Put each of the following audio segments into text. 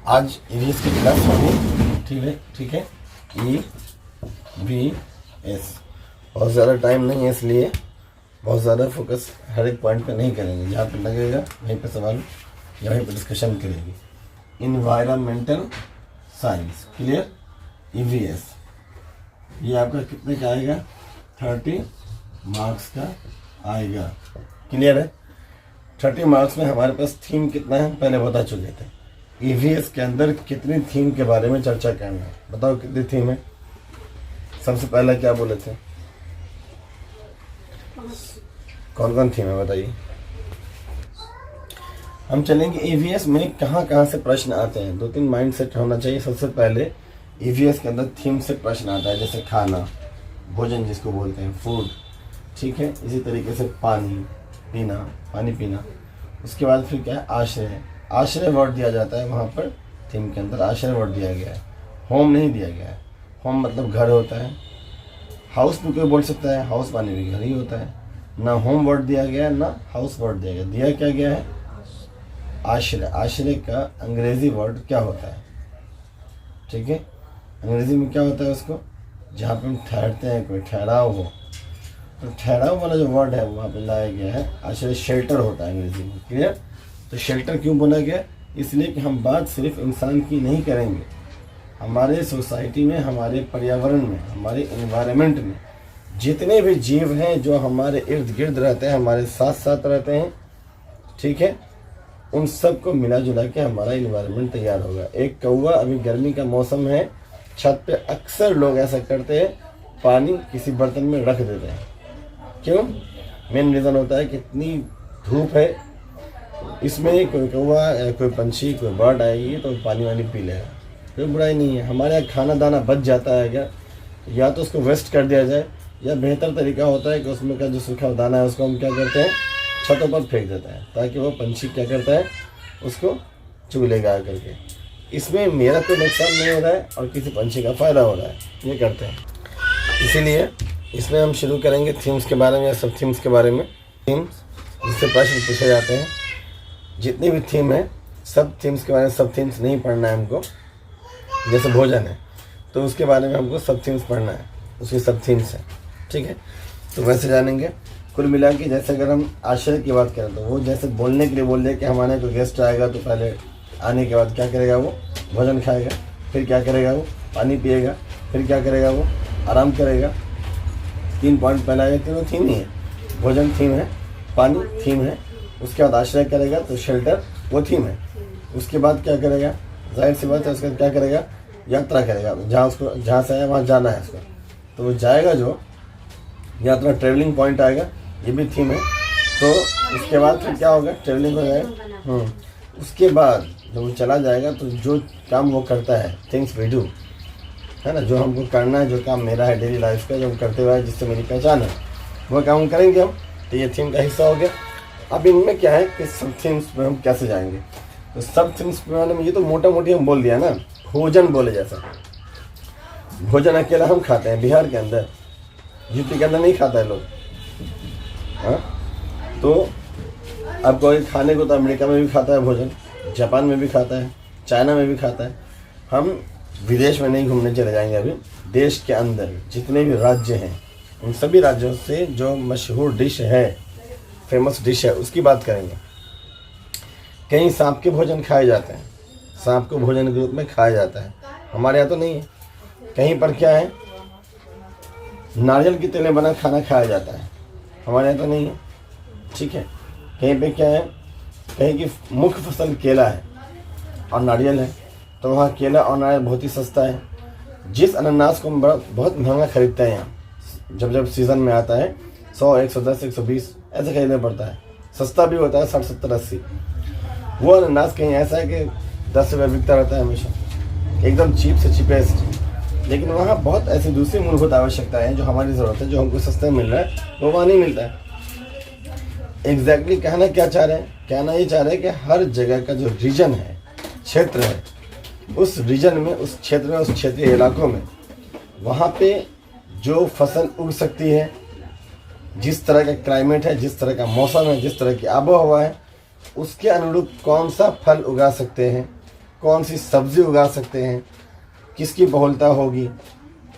आज ईवीएस की क्लास होगी, ठीक है। EVS बहुत ज़्यादा टाइम नहीं है, इसलिए बहुत ज़्यादा फोकस हर एक पॉइंट पे नहीं करेंगे। जहाँ पे लगेगा वहीं पे सवाल या वहीं पे डिस्कशन करेंगे। Environmental science, clear. EVS ये आपका कितने का आएगा? 30 मार्क्स का आएगा, क्लियर है। 30 मार्क्स में हमारे पास थीम कितना है पहले बता चुके थे। EVS के अंदर कितनी थीम के बारे में चर्चा करना है, बताओ कितनी थीम है? सबसे पहले क्या बोले थे? कौन कौन थीम है बताइए। हम चलेंगे EVS में कहाँ कहाँ से प्रश्न आते हैं। 2-3 माइंड सेट होना चाहिए। सबसे पहले EVS के अंदर थीम से प्रश्न आता है, जैसे खाना, भोजन जिसको बोलते हैं, फूड, ठीक है। इसी तरीके से पानी पीना। उसके बाद फिर क्या है? आश्रय वर्ड दिया जाता है वहाँ पर थीम के अंदर, आश्रय वर्ड दिया गया है। होम नहीं दिया गया है। होम मतलब घर होता है। हाउस भी कोई बोल सकता है, हाउस माने भी घर ही होता है। ना होम वर्ड दिया गया है ना हाउस वर्ड दिया गया। दिया क्या गया है? आश्रय। आश्रय का अंग्रेजी वर्ड क्या होता है? ठीक है, अंग्रेजी में क्या होता है उसको? जहाँ पे हम ठहरते हैं, कोई ठहराव हो, तो ठहराव वाला जो वर्ड है वहाँ पे लाया गया है आश्रय। शेल्टर होता है अंग्रेजी में, क्लियर। तो शेल्टर क्यों बोला गया? इसलिए कि हम बात सिर्फ इंसान की नहीं करेंगे, हमारे सोसाइटी में, हमारे पर्यावरण में, हमारे एनवायरनमेंट में जितने भी जीव हैं जो हमारे इर्द गिर्द रहते हैं, हमारे साथ साथ रहते हैं, ठीक है, उन सब को मिला जुला के हमारा एनवायरनमेंट तैयार होगा। एक कौवा, अभी गर्मी का मौसम है, छत पे अक्सर लोग ऐसा करते हैं, पानी किसी बर्तन में रख देते हैं। क्यों? मेन रीज़न होता है कितनी धूप है, इसमें कोई कौवा, कोई पंछी, कोई बर्ड आएगी तो पानी वानी पी लेगा, कोई बुराई नहीं है। हमारे यहाँ खाना दाना बच जाता है क्या, या तो उसको वेस्ट कर दिया जाए, या बेहतर तरीका होता है कि उसमें का जो सूखा दाना है उसको हम क्या करते हैं, छतों पर फेंक देते हैं, ताकि वो पंछी क्या करता है, उसको चुग लेगा करके। इसमें मेरा कोई नुकसान नहीं हो रहा है और किसी पंछी का फ़ायदा हो रहा है, ये करते हैं। इसीलिए इसमें हम शुरू करेंगे थीम्स के बारे में, या सब थीम्स के बारे में। थीम्स जिससे प्रश्न पूछे जाते हैं, जितनी भी थीम है सब थीम्स के बारे में। सब थीम्स नहीं पढ़ना है हमको। जैसे भोजन है तो उसके बारे में हमको सब थीम्स पढ़ना है, उसकी सब थीम्स हैं, ठीक है। तो वैसे जानेंगे। कुल मिला के जैसे अगर हम आश्रय की बात करें तो वो जैसे बोलने के लिए बोल रहे कि हमारे कोई गेस्ट आएगा तो पहले आने के बाद क्या करेगा, वो भोजन खाएगा, फिर क्या करेगा, वो पानी पिएगा, फिर क्या करेगा, वो आराम करेगा। 3 पॉइंट पहले आएगा, तीनों थीम ही है। भोजन थीम है, पानी थीम है, उसके बाद आश्रय करेगा तो शेल्टर वो थीम है। उसके बाद क्या करेगा, जाहिर सी बात है, उसके बाद क्या करेगा, यात्रा करेगा, जहाँ से आया वहाँ जाना है उसको, तो वो जाएगा, जो यात्रा ट्रेवलिंग पॉइंट आएगा, ये भी थीम है। तो उसके बाद फिर क्या होगा, ट्रेवलिंग हो जाएगा। उसके बाद जब वो चला जाएगा तो जो काम वो करता है, थिंग्स वी डू, है ना, जो हमको करना है, जो काम मेरा है डेली लाइफ का, जो हम करते हुए है, जिससे मेरी पहचान है, वो काम करेंगे हम। तो ये थीम का हिस्सा हो गया। अब इनमें क्या है कि सब थीम्स में हम कैसे जाएंगे। तो सब थीम्स में ये तो मोटा मोटी हम बोल दिया ना, भोजन बोले जैसा। भोजन अकेला हम खाते हैं बिहार के अंदर, यूपी के अंदर नहीं खाता है लोग, हाँ। तो अब कोई खाने को तो अमेरिका में भी खाता है भोजन, जापान में भी खाता है, चाइना में भी खाता है। हम विदेश में नहीं घूमने चले जाएंगे अभी। देश के अंदर जितने भी राज्य हैं, उन सभी राज्यों से जो मशहूर डिश है, फेमस डिश है, उसकी बात करेंगे। कहीं सांप के भोजन खाए जाते हैं, सांप को भोजन के रूप में खाया जाता है, हमारे यहाँ तो नहीं है। कहीं पर क्या है, नारियल की तेल में बना खाना खाया जाता है, हमारे यहाँ तो नहीं है, ठीक है। कहीं पे क्या है, कहीं की मुख्य फसल केला है और नारियल है, तो वहाँ केला और नारियल बहुत ही सस्ता है। जिस अनानास को हम बहुत महंगा खरीदते हैं यहाँ, जब सीज़न में आता है, 100, 110, 120 ऐसे खरीदना पड़ता है। सस्ता भी होता है 60, 70, 80। वो अनानास कहीं ऐसा है कि 10 रुपये बिकता रहता है हमेशा, एकदम चीप से चीपेस्ट। लेकिन वहाँ बहुत ऐसी दूसरी मूलभूत आवश्यकताएं हैं जो हमारी ज़रूरत है, जो हमको सस्ते में मिल रहा है, वो वहाँ नहीं मिलता है। एग्जैक्टली कहना क्या चाह रहे हैं, कहना ये चाह रहे हैं कि हर जगह का जो रीजन है, क्षेत्र है, उस रीजन में, उस क्षेत्र में, उस क्षेत्रीय इलाकों में, वहाँ पे जो फसल उग सकती है, जिस तरह का क्लाइमेट है, जिस तरह का मौसम है, जिस तरह की आबोहवा है, उसके अनुरूप कौन सा फल उगा सकते हैं, कौन सी सब्ज़ी उगा सकते हैं, किसकी बहुलता होगी,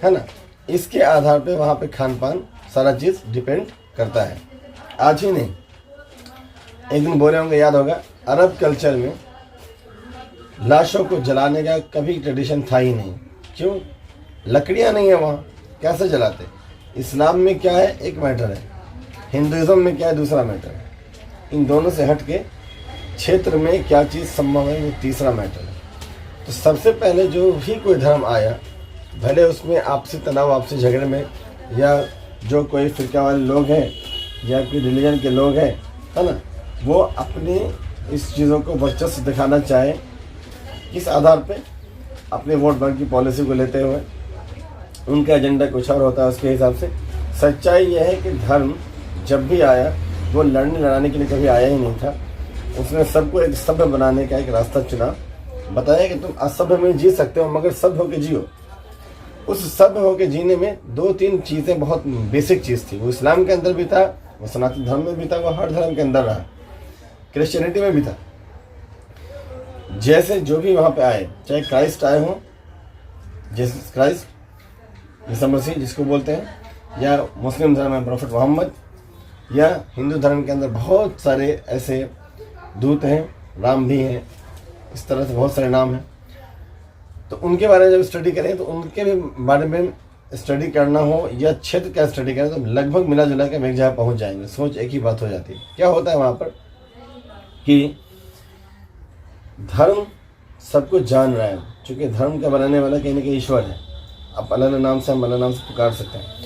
है ना। इसके आधार पे वहाँ पे खान पान सारा चीज़ डिपेंड करता है। आज ही नहीं, एक दिन बोले होंगे, याद होगा, अरब कल्चर में लाशों को जलाने का कभी ट्रेडिशन था ही नहीं। क्यों? लकड़ियाँ नहीं है वहाँ, कैसे जलाते। इस्लाम में क्या है एक मैटर है, हिंदुज़म में क्या है दूसरा मैटर है। इन दोनों से हट के क्षेत्र में क्या चीज़ संभव है वो तीसरा मैटर है। तो सबसे पहले जो भी कोई धर्म आया, भले उसमें आपसी तनाव, आपसी झगड़े में, या जो कोई फिरका वाले लोग हैं या कोई रिलीजन के लोग हैं, है ना, वो अपनी इस चीज़ों को वर्चस्व दिखाना चाहे, किस आधार पे? अपने वोट बैंक की पॉलिसी को लेते हुए। उनका एजेंडा कुछ और होता है उसके हिसाब से। सच्चाई यह है कि धर्म जब भी आया वो लड़ने लड़ाने के लिए कभी आया ही नहीं था। उसने सबको एक सभ्य बनाने का एक रास्ता चुना, बताया कि तुम असभ्य में जी सकते हो मगर सभ्य होकर जियो। उस सभ्य होकर जीने में 2-3 चीज़ें बहुत बेसिक चीज़ थी। वो इस्लाम के अंदर भी था, वो सनातन धर्म में भी था, वो हर धर्म के अंदर रहा, क्रिश्चियनिटी में भी था। जैसे जो भी वहाँ पे आए, चाहे क्राइस्ट आए हों, जीसस क्राइस्ट, ईसा मसीह जिसको बोलते हैं, या मुस्लिम धर्म में प्रॉफिट मोहम्मद, या हिंदू धर्म के अंदर बहुत सारे ऐसे दूत हैं, राम भी हैं, इस तरह से बहुत सारे नाम हैं। तो उनके बारे में जब स्टडी करें तो उनके भी बारे में स्टडी करना हो या क्षेत्र का स्टडी करें तो लगभग मिला जुला के हम एक जगह पहुँच जाएंगे। सोच एक ही बात हो जाती है। क्या होता है वहाँ पर कि धर्म सब कुछ जान रहा है, क्योंकि धर्म का बनाने वाला कहीं ना कहीं ईश्वर है। आप अलग अलग नाम से, हम अलग नाम से पुकार सकते हैं।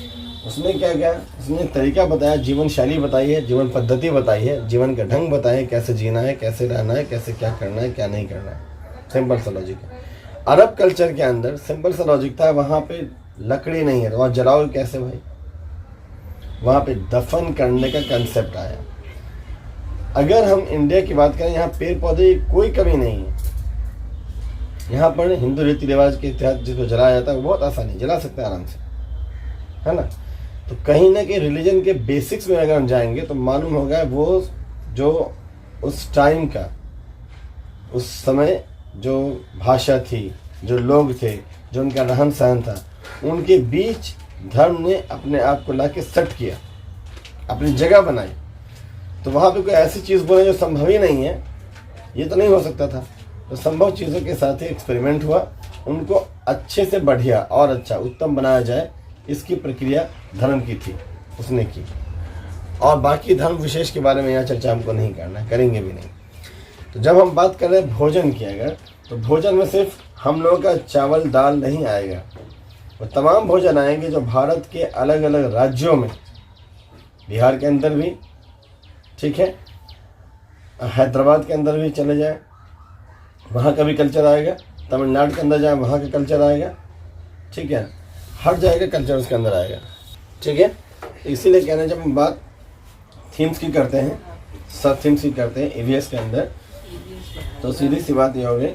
उसने क्या किया, उसने तरीका बताया, जीवन शैली बताई है, जीवन पद्धति बताई है, जीवन का ढंग बताया है, कैसे जीना है, कैसे रहना है, कैसे क्या करना है, क्या नहीं करना है। सिंपल सा लॉजिक है। अरब कल्चर के अंदर सिंपल सा लॉजिक था। वहाँ पे लकड़ी नहीं है तो वहाँ जलाओ कैसे भाई? वहाँ पे दफन करने का कंसेप्ट आया। अगर हम इंडिया की बात करें, यहाँ पेड़ पौधे की कोई कमी नहीं है। यहाँ पर हिंदू रीति रिवाज के तहत जिसको जलाया जाता है वो बहुत आसानी जला सकते हैं आराम से, है ना। तो कहीं ना कहीं रिलीजन के बेसिक्स में अगर हम जाएंगे तो मालूम होगा वो जो उस टाइम का, उस समय जो भाषा थी, जो लोग थे, जो उनका रहन सहन था, उनके बीच धर्म ने अपने आप को ला के सेट किया, अपनी जगह बनाई। तो वहाँ पे कोई ऐसी चीज़ बोले जो संभव ही नहीं है, ये तो नहीं हो सकता था। तो संभव चीज़ों के साथ ही एक्सपेरिमेंट हुआ, उनको अच्छे से बढ़िया और अच्छा उत्तम बनाया जाए, इसकी प्रक्रिया धर्म की थी, उसने की। और बाकी धर्म विशेष के बारे में यहाँ चर्चा हमको नहीं करना, करेंगे भी नहीं। तो जब हम बात कर रहे हैं भोजन की, अगर तो भोजन में सिर्फ हम लोगों का चावल दाल नहीं आएगा, वो तमाम भोजन आएंगे जो भारत के अलग अलग राज्यों में, बिहार के अंदर भी, ठीक है, हैदराबाद के अंदर भी चले जाए वहाँ का भी कल्चर आएगा, तमिलनाडु के अंदर जाए वहाँ का कल्चर आएगा, ठीक है, हर जगह का कल्चर उसके अंदर आएगा, ठीक है। इसीलिए कहना, जब हम बात थीम्स की करते हैं, सब थीम्स की करते हैं ईवीएस के अंदर, तो सीधी सी बात ये होगी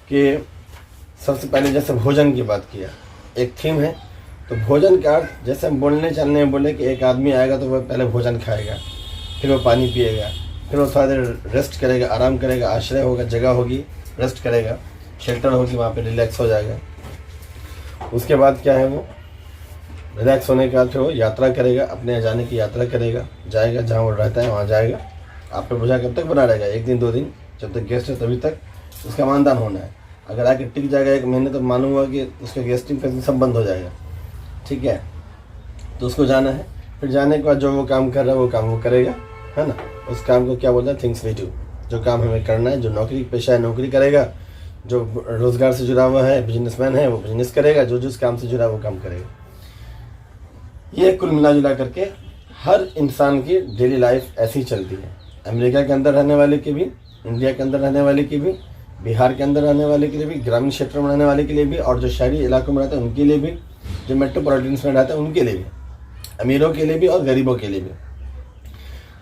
कि सबसे पहले जैसे भोजन की बात किया, एक थीम है, तो भोजन का अर्थ जैसे हम बोलने चलने में बोले कि एक आदमी आएगा तो वह पहले भोजन खाएगा, फिर वो पानी पिएगा, फिर वो थोड़ा देर रेस्ट करेगा, आराम करेगा, आश्रय होगा, जगह होगी, रेस्ट करेगा, शेल्टर होगी, वहाँ पे रिलैक्स हो जाएगा। उसके बाद क्या है, वो रिलैक्स होने के बाद फिर वो यात्रा करेगा, अपने जाने की यात्रा करेगा, जाएगा जहाँ वो रहता है वहाँ जाएगा। आप पे बोझा कब तक बना रहेगा? 1 दिन 2 दिन, जब तक गेस्ट है तभी तक उसका मानदान होना है। अगर आके टिक जाएगा 1 महीने तो मालूम हुआ कि उसका गेस्टिंग फैसिलिटी सब बंद हो जाएगा, ठीक है। तो उसको जाना है, फिर जाने के बाद जो वो काम कर रहा है वो काम वो करेगा, है ना। उस काम को क्या बोलते हैं? Things we do. जो काम हमें करना है, जो नौकरी पेशा है नौकरी करेगा, जो रोज़गार से जुड़ा हुआ है, बिजनेसमैन है, वो बिजनेस करेगा, जो जिस काम से जुड़ा है वो काम करेगा। ये कुल मिला जुला करके हर इंसान की डेली लाइफ ऐसी चलती है। अमेरिका के अंदर रहने वाले की भी, इंडिया के अंदर रहने वाले की भी, बिहार के अंदर रहने वाले के लिए भी, ग्रामीण क्षेत्रों में रहने वाले के लिए भी, और जो शहरी इलाकों में रहते हैं उनके लिए भी, जो मेट्रोपॉलिटन्स में रहते हैं उनके लिए भी, अमीरों के लिए भी और गरीबों के लिए भी।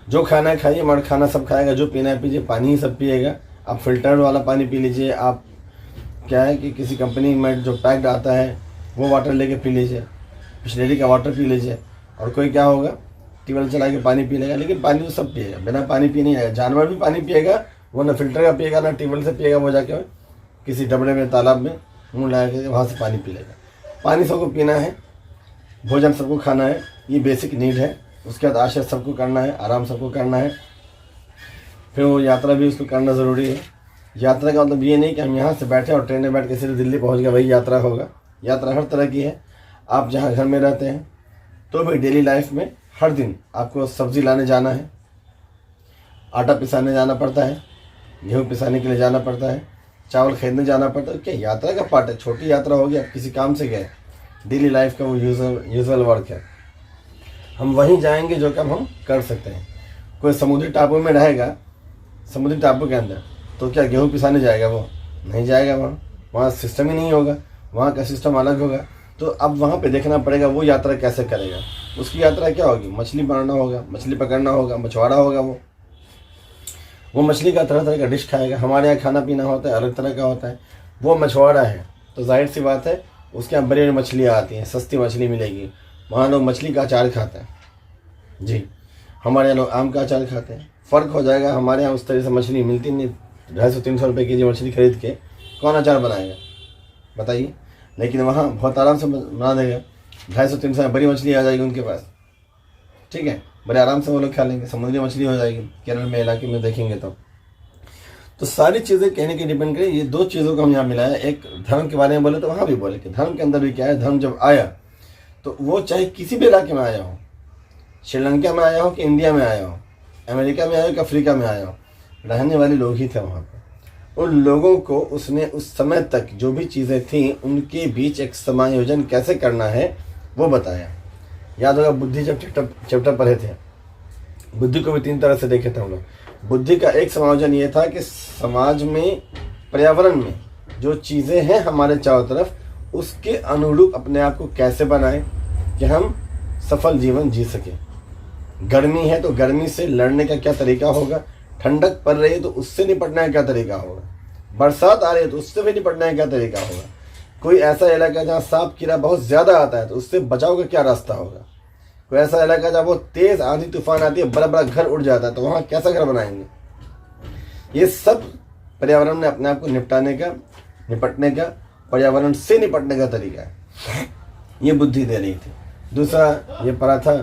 जो खाना है खाइए, मर्द खाना सब खाएगा, जो पीना है पीजिए, पानी ही सब पिएगा। आप फिल्टर्ड वाला पानी पी लीजिए, आप क्या है कि किसी कंपनी में जो पैक्ड आता है वो वाटर लेके पी लीजिए, बिस्लेरी का वाटर पी लीजिए। और कोई क्या होगा, ट्यूबवेल चला के पानी पी लेगा, लेकिन पानी तो सब पिएगा, बिना पानी पी नहीं आएगा। जानवर भी पानी पिएगा, वो ना फिल्टर का पिएगा ना ट्यूबवेल से पिएगा, वो जाके किसी डबरे में, तालाब में मुँह लगा के वहाँ से पानी पी लेगा। पानी सबको पीना है, भोजन सबको खाना है, ये बेसिक नीड है। उसके बाद आश्रय सबको करना है, आराम सबको करना है। फिर वो यात्रा भी उसको करना ज़रूरी है। यात्रा का मतलब ये नहीं कि हम यहाँ से बैठे और ट्रेन में बैठ के सीधे दिल्ली पहुँच गए, वही यात्रा होगा। यात्रा हर तरह की है। आप जहाँ घर में रहते हैं तो भी डेली लाइफ में हर दिन आपको सब्ज़ी लाने जाना है, आटा पिसाने जाना पड़ता है, गेहूँ पिसाने के लिए जाना पड़ता है, चावल खरीदने जाना पड़ता है। क्या यात्रा का पार्ट है, छोटी यात्रा होगी, आप किसी काम से गए, डेली लाइफ का वो यूजुअल वर्क है। हम वहीं जाएंगे जो काम हम कर सकते हैं। कोई समुद्री टापू में रहेगा, समुद्री टापू के अंदर, तो क्या गेहूँ पिसाने जाएगा? वो नहीं जाएगा। वहाँ सिस्टम ही नहीं होगा, वहाँ का सिस्टम अलग होगा। तो अब वहाँ पे देखना पड़ेगा वो यात्रा कैसे करेगा। उसकी यात्रा क्या होगी? मछली मारना होगा, मछली पकड़ना होगा, मछुआरा होगा। वो मछली का तरह तरह का डिश खाएगा। हमारे यहाँ खाना पीना होता है अलग तरह का होता है। वो मछुआरा है तो जाहिर सी बात है उसके यहाँ बड़ी बड़ी मछलियाँ आती हैं, सस्ती मछली मिलेगी। वहाँ लोग मछली का अचार खाते हैं जी, हमारे यहाँ लोग आम का अचार खाते हैं। फ़र्क हो जाएगा। हमारे यहाँ उस तरह से मछली मिलती नहीं, 250-300 रुपये के जी मछली खरीद के कौन अचार बनाएगा बताइए। लेकिन वहाँ बहुत आराम से बना देगा, 250-300 में बड़ी मछली आ जाएगी उनके पास, ठीक है, बड़े आराम से वो लोग खा लेंगे। समुद्री मछली हो जाएगी केरल में, इलाके में देखेंगे तो सारी चीज़ें कहने की डिपेंड करें। ये दो चीज़ों को हम यहाँ मिलाया। एक धर्म के बारे में बोले तो वहाँ भी बोले कि धर्म के अंदर भी क्या है। धर्म जब आया तो वो चाहे किसी भी इलाके में आया हो, श्रीलंका में आया हो कि इंडिया में आया हो, अमेरिका में आया हो कि अफ्रीका में आया हो, रहने वाले लोग ही थे वहाँ पर। उन लोगों को उसने उस समय तक जो भी चीज़ें थीं उनके बीच एक समायोजन कैसे करना है वो बताया। याद होगा बुद्धि जब चैप्टर पढ़े थे, बुद्धि को भी 3 तरह से देखे थे हम लोग। बुद्धि का एक समायोजन ये था कि समाज में, पर्यावरण में जो चीज़ें हैं हमारे चारों तरफ, उसके अनुरूप अपने आप को कैसे बनाएं कि हम सफल जीवन जी सकें। गर्मी है तो गर्मी से लड़ने का क्या तरीका होगा, ठंडक पड़ रही है तो उससे निपटने का क्या तरीका होगा, बरसात आ रही है तो उससे भी निपटने का क्या तरीका होगा, कोई ऐसा इलाका जहाँ सांप कीड़ा बहुत ज़्यादा आता है तो उससे बचाव का क्या रास्ता होगा, कोई ऐसा इलाका जहाँ बहुत तेज़ आंधी तूफान आती है, बड़ा बड़ा घर उड़ जाता है तो वहाँ कैसा घर बनाएंगे। ये सब पर्यावरण ने अपने आप को निपटने का, पर्यावरण से निपटने का तरीका है। ये बुद्धि दे रही थी। दूसरा ये पढ़ा था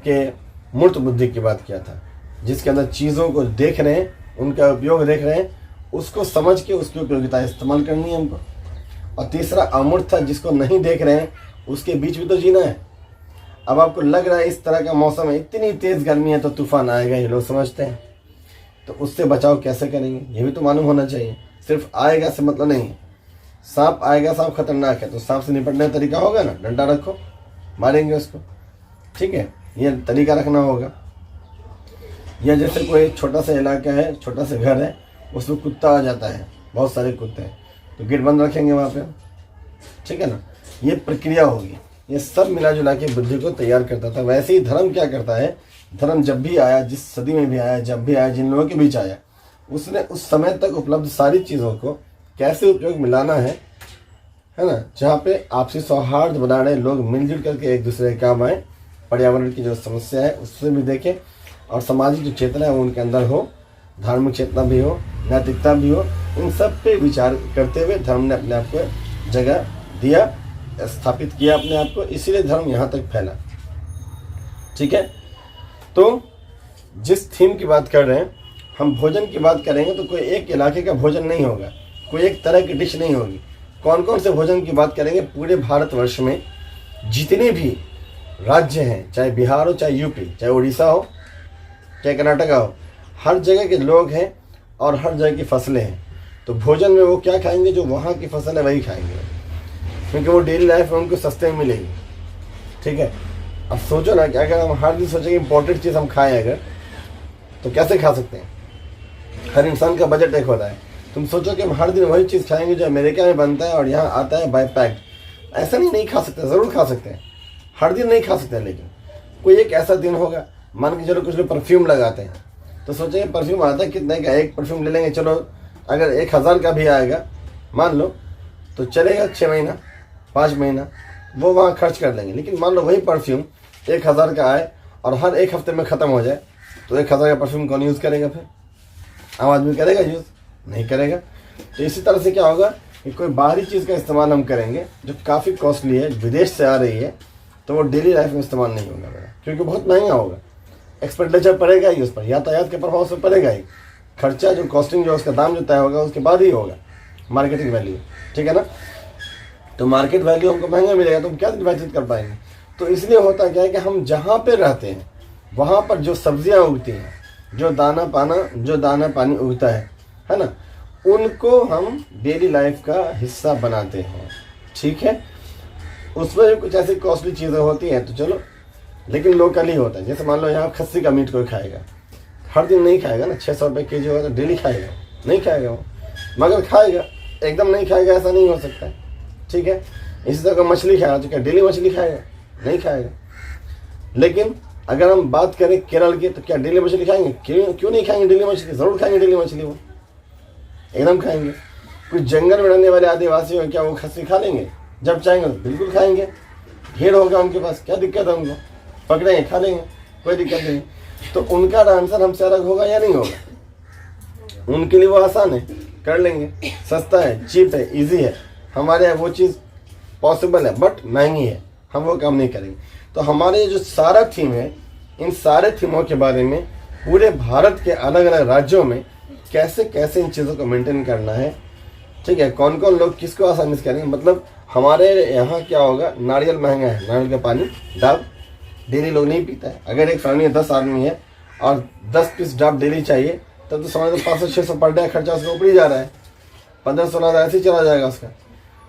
कि मूर्त बुद्धि की बात किया था, जिसके अंदर चीज़ों को देख रहे हैं, उनका उपयोग देख रहे हैं, उसको समझ के उसकी उपयोगिता इस्तेमाल करनी है हमको। और तीसरा अमूर्त था, जिसको नहीं देख रहे हैं, उसके बीच भी तो जीना है। अब आपको लग रहा है इस तरह का मौसम है, इतनी तेज़ गर्मी है तो तूफान आएगा, ये लोग समझते हैं, तो उससे बचाव कैसे करेंगे ये भी तो मालूम होना चाहिए। सिर्फ आएगा से मतलब नहीं है। सांप आएगा, सांप खतरनाक है तो सांप से निपटने का तरीका होगा ना, डंडा रखो, मारेंगे उसको, ठीक है, ये तरीका रखना होगा। या जैसे कोई छोटा सा इलाका है, छोटा सा घर है, उसमें कुत्ता आ जाता है, बहुत सारे कुत्ते हैं, तो गेट बंद रखेंगे वहाँ पे, ठीक है ना। ये प्रक्रिया होगी। ये सब मिला जुला के बुद्धि को तैयार करता था। वैसे ही धर्म क्या करता है, धर्म जब भी आया, जिस सदी में भी आया, जब भी आया, जिन लोगों के बीच आया, उसने उस समय तक उपलब्ध सारी चीज़ों को कैसे उपयोग में लाना है ना, जहाँ पे आपसी सौहार्द बना रहे, लोग मिलजुल करके एक दूसरे के काम आए, पर्यावरण की जो समस्या है उससे भी देखें, और सामाजिक जो चेतना है वो उनके अंदर हो, धार्मिक चेतना भी हो, नैतिकता भी हो। इन सब पे विचार करते हुए धर्म ने अपने आप को जगह दिया, स्थापित किया अपने आप को, इसीलिए धर्म यहाँ तक फैला, ठीक है। तो जिस थीम की बात कर रहे हैं हम, भोजन की बात करेंगे तो कोई एक इलाके का भोजन नहीं होगा, कोई एक तरह की डिश नहीं होगी। कौन कौन से भोजन की बात करेंगे, पूरे भारतवर्ष में जितने भी राज्य हैं, चाहे बिहार हो, चाहे यूपी, चाहे उड़ीसा हो, चाहे कर्नाटका हो, हर जगह के लोग हैं और हर जगह की फसलें हैं। तो भोजन में वो क्या खाएंगे, जो वहाँ की फसल है वही खाएंगे, क्योंकि वो डेली लाइफ में उनको सस्ते में मिलेगी, ठीक है। अब सोचो ना कि अगर हम हर दिन सोचेंगे इम्पोर्टेंट चीज़ हम खाएं अगर, तो कैसे खा सकते हैं। हर इंसान का बजट एक होता है। तुम सोचो कि हम हर दिन वही चीज़ खाएंगे जो अमेरिका में बनता है और यहाँ आता है बाय पैक, ऐसा नहीं खा सकते। ज़रूर खा सकते हैं, हर दिन नहीं खा सकते हैं, लेकिन कोई एक ऐसा दिन होगा। मान के चलो कुछ लोग परफ्यूम लगाते हैं, तो सोचेंगे परफ्यूम आता है कितने का, एक परफ्यूम ले लेंगे, चलो अगर 1000 का भी आएगा मान लो तो चलेगा, 6 महीना 5 महीना वो वहाँ खर्च कर लेंगे। लेकिन मान लो वही परफ्यूम 1000 का आए और हर एक हफ्ते में ख़त्म हो जाए, तो 1000 का परफ्यूम कौन यूज़ करेगा? फिर आम आदमी करेगा यूज़? नहीं करेगा। तो इसी तरह से क्या होगा, कि कोई बाहरी चीज़ का इस्तेमाल हम करेंगे जो काफ़ी कॉस्टली है, विदेश से आ रही है, तो वो डेली लाइफ में इस्तेमाल नहीं होगा मेरा, क्योंकि बहुत महंगा होगा, एक्सपेंडिचर पड़ेगा ही उस पर, यातायात के प्रभाव से पड़ेगा ही, खर्चा जो कॉस्टिंग जो उसका दाम जो तय होगा उसके बाद ही होगा मार्केटिंग वैल्यू, ठीक है ना। तो मार्केट वैल्यू हमको महंगा मिलेगा तो हम क्या व्यतीत कर पाएंगे। तो इसलिए होता क्या है कि हम जहाँ पे रहते हैं वहाँ पर जो सब्जियाँ उगती हैं, जो दाना पानी उगता है ना, उनको हम डेली लाइफ का हिस्सा बनाते हैं, ठीक है। उसमें भी कुछ ऐसी कॉस्टली चीज़ें होती हैं तो चलो, लेकिन लोकल ही होता है। जैसे मान लो यहाँ खस्सी का मीट कोई खाएगा, हर दिन नहीं खाएगा ना, 600 रुपये केजी होगा तो डेली खाएगा नहीं खाएगा वो, मगर खाएगा, एकदम नहीं खाएगा ऐसा नहीं हो सकता है, ठीक है। इसी तरह मछली खाएगा तो क्या डेली मछली खाएगा, नहीं खाएगा। लेकिन अगर हम बात करें केरल की तो क्या डेली मछली खाएंगे, क्यों नहीं खाएंगे डेली मछली, ज़रूर खाएंगे डेली मछली, वो एकदम खाएंगे। कुछ जंगल में रहने वाले आदिवासी हो, क्या वो खस्सी खा लेंगे, जब चाहेंगे तो बिल्कुल खाएंगे, ढेर होगा उनके पास, क्या दिक्कत है उनको, पकड़ेंगे खा लेंगे, कोई दिक्कत नहीं। तो उनका आंसर हमसे अलग होगा या नहीं होगा, उनके लिए वो आसान है, कर लेंगे, सस्ता है, चीप है, ईजी है। हमारे यहाँ वो चीज़ पॉसिबल है बट महंगी है, हम वो काम नहीं करेंगे। तो हमारे जो सारा थीम है, इन सारे थीमों के बारे में पूरे भारत के अलग अलग राज्यों में कैसे कैसे इन चीज़ों को मेंटेन करना है, ठीक है, कौन कौन लोग किसको आसानी से करेंगे। मतलब हमारे यहाँ क्या होगा, नारियल महंगा है, नारियल का पानी डाब डेली लोग नहीं पीता है। अगर एक फैमिली में 10 आदमी है और 10 पीस डाब डेली चाहिए, तब तो समझ लो 500-600 पर डे खर्चा उसका ऊपर ही जा रहा है, 1500 ऐसे ही चला जाएगा उसका।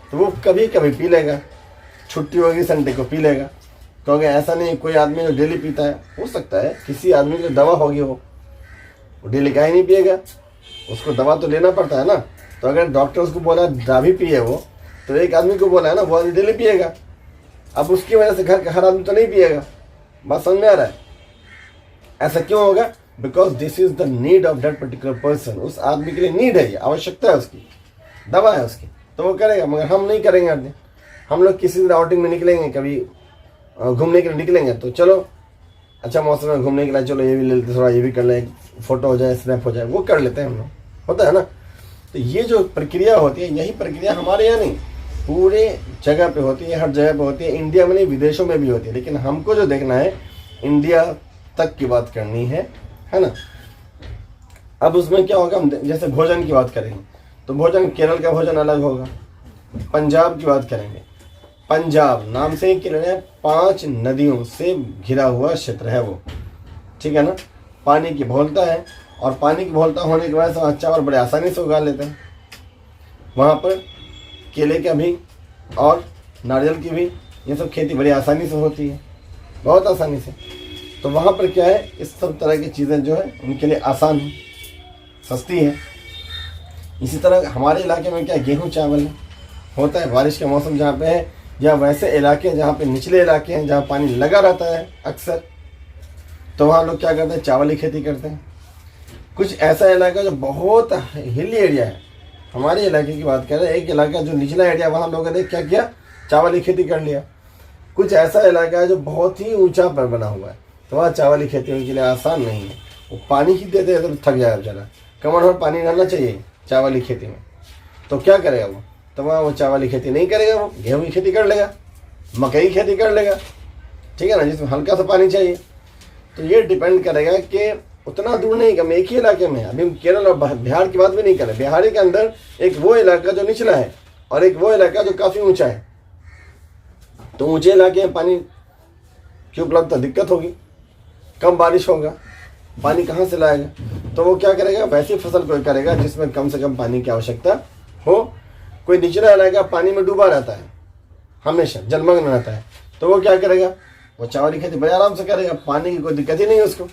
तो वो कभी कभी पी लेगा, छुट्टी होगी संडे को पी लेगा, क्योंकि ऐसा नहीं कोई आदमी जो डेली पीता है। हो सकता है किसी आदमी की दवा होगी वो डेली का ही नहीं पिएगा, उसको दवा तो लेना पड़ता है ना। तो अगर डॉक्टर उसको बोला डाभी पिए वो, तो एक आदमी को बोला है ना वो आदमी डेली पिएगा। अब उसकी वजह से घर का हर आदमी तो नहीं पिएगा, बात समझ में आ रहा है। ऐसा क्यों होगा, because this is the need of that particular person, उस आदमी के लिए नीड है, ये आवश्यकता है उसकी, दवा है उसकी, तो वो करेगा। मगर हम नहीं करेंगे हर दिन। हम लोग किसी दिन आउटिंग में निकलेंगे, कभी घूमने के लिए निकलेंगे, तो चलो अच्छा मौसम में घूमने के लिए, चलो ये भी ले लेते, थोड़ा ये भी कर लें, फोटो हो जाए, स्नैप हो जाए, वो कर लेते हैं हम लोग, होता है ना। तो ये जो प्रक्रिया होती है, यही प्रक्रिया हमारे यहाँ नहीं, पूरे जगह पे होती है, हर जगह पे होती है, इंडिया में नहीं विदेशों में भी होती है। लेकिन हमको जो देखना है इंडिया तक की बात करनी है ना। अब उसमें क्या होगा, हम जैसे भोजन की बात करेंगे तो भोजन, केरल का भोजन अलग होगा। पंजाब की बात करेंगे, पंजाब नाम से ही केरल है, 5 नदियों से घिरा हुआ क्षेत्र है वो, ठीक है ना। पानी की बहुलता है, और पानी की बहुलता होने की वजह से वहाँ चावल बड़े आसानी से उगा लेते हैं। वहाँ पर केले का भी और नारियल की भी, ये सब खेती बड़ी आसानी से होती है, बहुत आसानी से। तो वहाँ पर क्या है, इस सब तरह की चीज़ें जो है उनके लिए आसान है, सस्ती है। इसी तरह हमारे इलाके में क्या गेहूँ चावल होता है, बारिश का मौसम जहाँ पे है, या वैसे इलाके जहाँ पे निचले इलाके हैं जहाँ पानी लगा रहता है अक्सर, तो वहाँ लोग क्या करते हैं, चावल की खेती करते हैं। कुछ ऐसा इलाका जो बहुत हिली एरिया है, हमारे इलाके की बात करें, एक इलाका जो निचला एरिया, वहाँ लोगों ने क्या किया, चावल की खेती कर लिया। कुछ ऐसा इलाका है जो बहुत ही ऊंचा पर बना हुआ है, तो वहाँ चावल की खेती उनके लिए आसान नहीं है। वो पानी ही देते हैं तो थक जाएगा बेचारा, कमर भर पानी डालना चाहिए चावल की खेती में, तो क्या करेगा वो, तो वहाँ वो चावल की खेती नहीं करेगा, वो गेहूँ की खेती कर लेगा, मकई की खेती कर लेगा, ठीक है ना, जिसमें हल्का सा पानी चाहिए। तो ये डिपेंड करेगा कि उतना दूर नहीं, कम एक ही इलाके में। अभी हम केरल और बिहार की बात भी नहीं करें, बिहार के अंदर एक वो इलाका जो निचला है और एक वो इलाका जो काफ़ी ऊंचा है। तो ऊंचे इलाके में पानी की उपलब्धता दिक्कत होगी, कम बारिश होगा, पानी कहाँ से लाएगा, तो वो क्या करेगा, वैसी फसल कोई करेगा जिसमें कम से कम पानी की आवश्यकता हो। कोई निचला इलाका पानी में डूबा रहता है, हमेशा जलमग्न रहता है, तो वो क्या करेगा, वो चावल की खेती बड़े आराम से करेगा, पानी की कोई दिक्कत ही नहीं है उसको।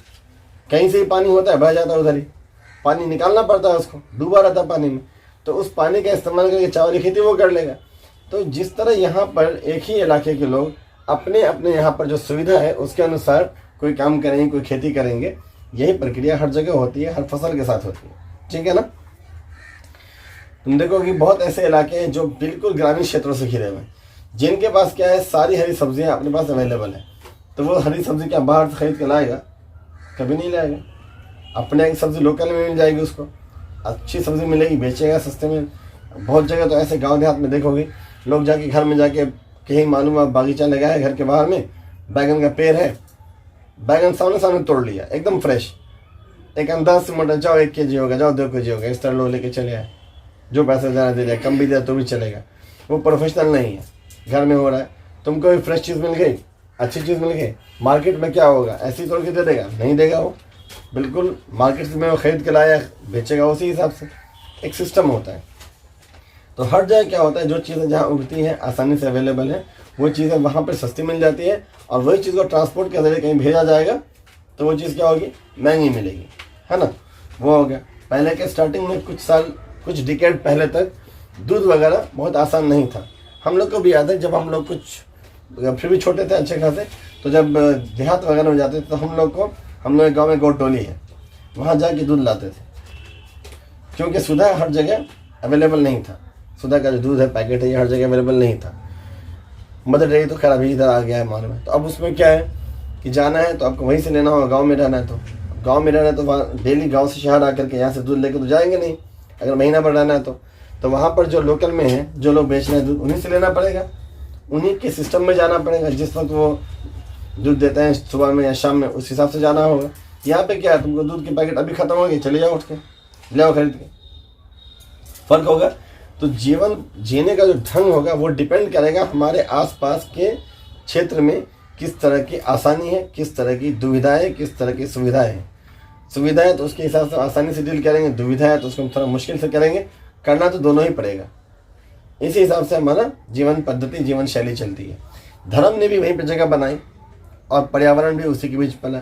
कहीं से ही पानी होता है, बह जाता है उधर ही, पानी निकालना पड़ता है उसको, डूबा रहता है पानी में, तो उस पानी का इस्तेमाल करके चावल की खेती वो कर लेगा। तो जिस तरह यहाँ पर एक ही इलाके के लोग अपने अपने यहाँ पर जो सुविधा है उसके अनुसार कोई काम करेंगे, कोई खेती करेंगे, यही प्रक्रिया हर जगह होती है, हर फसल के साथ होती है, ठीक है ना। तुम देखो कि बहुत ऐसे इलाके हैं जो बिल्कुल ग्रामीण क्षेत्रों से घिरे हुए हैं, जिनके पास क्या है, सारी हरी सब्जियाँ अपने पास अवेलेबल है। तो वो हरी सब्जी क्या बाहर से खरीद के लाएगा, कभी नहीं लाएगा। अपने एक सब्ज़ी लोकल में मिल जाएगी, उसको अच्छी सब्ज़ी मिलेगी, बेचेगा सस्ते में, बहुत जगह तो ऐसे गांव देहात में देखोगे, लोग जाके घर में जाके कहीं मालूम आप बागीचा लगाया है घर के बाहर में, बैगन का पेड़ है, बैगन सामने सामने तोड़ लिया एकदम फ्रेश, एक अंदाज से मोटा, जाओ 1 kg होगा, जाओ 2 kg होगा, इस तरह लोग लेके चले आए, जो पैसा ज़्यादा दे जाए, कम भी दे तो भी चलेगा। वो प्रोफेशनल नहीं है, घर में हो रहा है। तुमको भी फ्रेश चीज़ मिल गई, अच्छी चीज़ मिल गई, मार्केट में क्या होगा, ऐसे ही तोड़ के दे देगा? नहीं देगा। वो बिल्कुल मार्केट में वो खरीद के लाया बेचेगा उसी हिसाब से, एक सिस्टम होता है। तो हर जगह क्या होता है, जो चीज़ें जहाँ उगती हैं आसानी से अवेलेबल है, वो चीज़ें वहाँ पर सस्ती मिल जाती है, और वही चीज़ को ट्रांसपोर्ट के जरिए कहीं भेजा जाएगा तो वो चीज़ क्या होगी, महंगी मिलेगी, है ना। वो हो गया। पहले के स्टार्टिंग में कुछ साल, कुछ डिकेड पहले तक दूध वगैरह बहुत आसान नहीं था। हम लोग को भी याद है, जब हम लोग कुछ फिर भी छोटे थे अच्छे खासे, तो जब देहात वगैरह में जाते थे तो हम लोग गाँव में गौ टोली है, वहाँ जाके दूध लाते थे, क्योंकि सुधा हर जगह अवेलेबल नहीं था। सुधा का जो दूध है पैकेट है, ये हर जगह अवेलेबल नहीं था। मदर डेयरी तो खैर अभी इधर आ गया है मालूम है। तो अब उसमें क्या है कि जाना है तो आपको वहीं से लेना होगा, गाँव में रहना है तो गांव में रहना है तो वहाँ डेली गांव से शहर आकर के यहाँ से दूध लेकर तो जाएंगे नहीं, अगर महीना भर रहना है तो वहाँ पर जो लोकल में है, जो लोग बेच रहे हैं दूध, उन्हीं से लेना पड़ेगा, उन्हीं के सिस्टम में जाना पड़ेगा। जिस वक्त वो दूध देते हैं सुबह में या शाम में, उस हिसाब से जाना होगा। यहाँ पे क्या है, तुमको दूध के पैकेट अभी ख़त्म हो गए, चले जाओ उठ के ले आओ खरीद के, फ़र्क होगा। तो जीवन जीने का जो ढंग होगा वो डिपेंड करेगा हमारे आसपास के क्षेत्र में किस तरह की आसानी है, किस तरह की दुविधाएं, किस तरह की सुविधाएं हैं। सुविधाएं तो उसके हिसाब से आसानी से डील करेंगे, दुविधाएं तो उसको थोड़ा मुश्किल से करेंगे, करना तो दोनों ही पड़ेगा। इसी हिसाब से हमारा जीवन पद्धति, जीवन शैली चलती है। धर्म ने भी वहीं पर जगह बनाई और पर्यावरण भी उसी के बीच पला।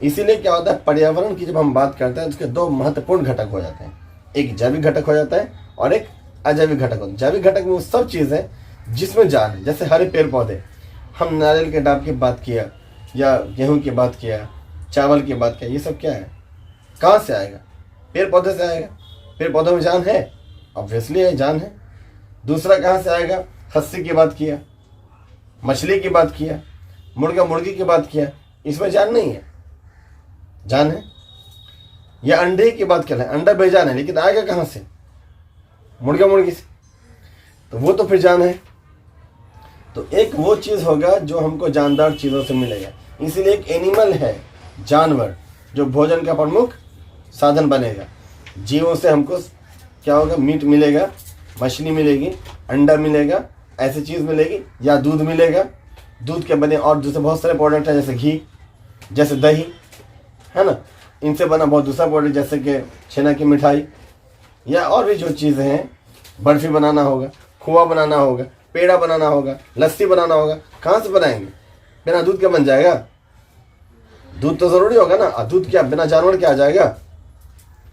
इसीलिए क्या होता है, पर्यावरण की जब हम बात करते हैं तो उसके 2 महत्वपूर्ण घटक हो जाते हैं, एक जैविक घटक हो जाता है और एक अजैविक घटक होता है। जैविक घटक में वो सब चीज़ें जिसमें जान है, जैसे हरे पेड़ पौधे, हम नारियल के डाब की बात किया या गेहूं की बात किया, चावल की बात किया, ये सब क्या है, कहाँ से आएगा, पेड़ पौधे से आएगा। पेड़ पौधों में जान है, ऑब्वियसली है, जान है। दूसरा कहाँ से आएगा, खस्सी की बात किया, मछली की बात किया, मुर्गा मुर्गी की बात किया, इसमें जान नहीं है, जान है। या अंडे की बात कर, अंडा बेजान है लेकिन आएगा कहाँ से, मुर्गा मुर्गी से, तो वो तो फिर जान है। तो एक वो चीज़ होगा जो हमको जानदार चीज़ों से मिलेगा। इसीलिए एक एनिमल है, जानवर, जो भोजन का प्रमुख साधन बनेगा। जीवों से हमको क्या होगा, मीट मिलेगा, मछली मिलेगी, अंडा मिलेगा, ऐसी चीज़ मिलेगी, या दूध मिलेगा। दूध के बने और दूसरे बहुत सारे प्रोडक्ट हैं, जैसे घी, जैसे दही, है ना, इनसे बना बहुत दूसरा प्रोडक्ट, जैसे कि छेना की मिठाई, या और भी जो चीज़ें हैं, बर्फ़ी बनाना होगा, खोआ बनाना होगा, पेड़ा बनाना होगा, लस्सी बनाना होगा, कहाँ से बनाएंगे, बिना दूध के बन जाएगा? दूध तो ज़रूरी होगा ना, और दूध क्या बिना जानवर क्या आ जाएगा,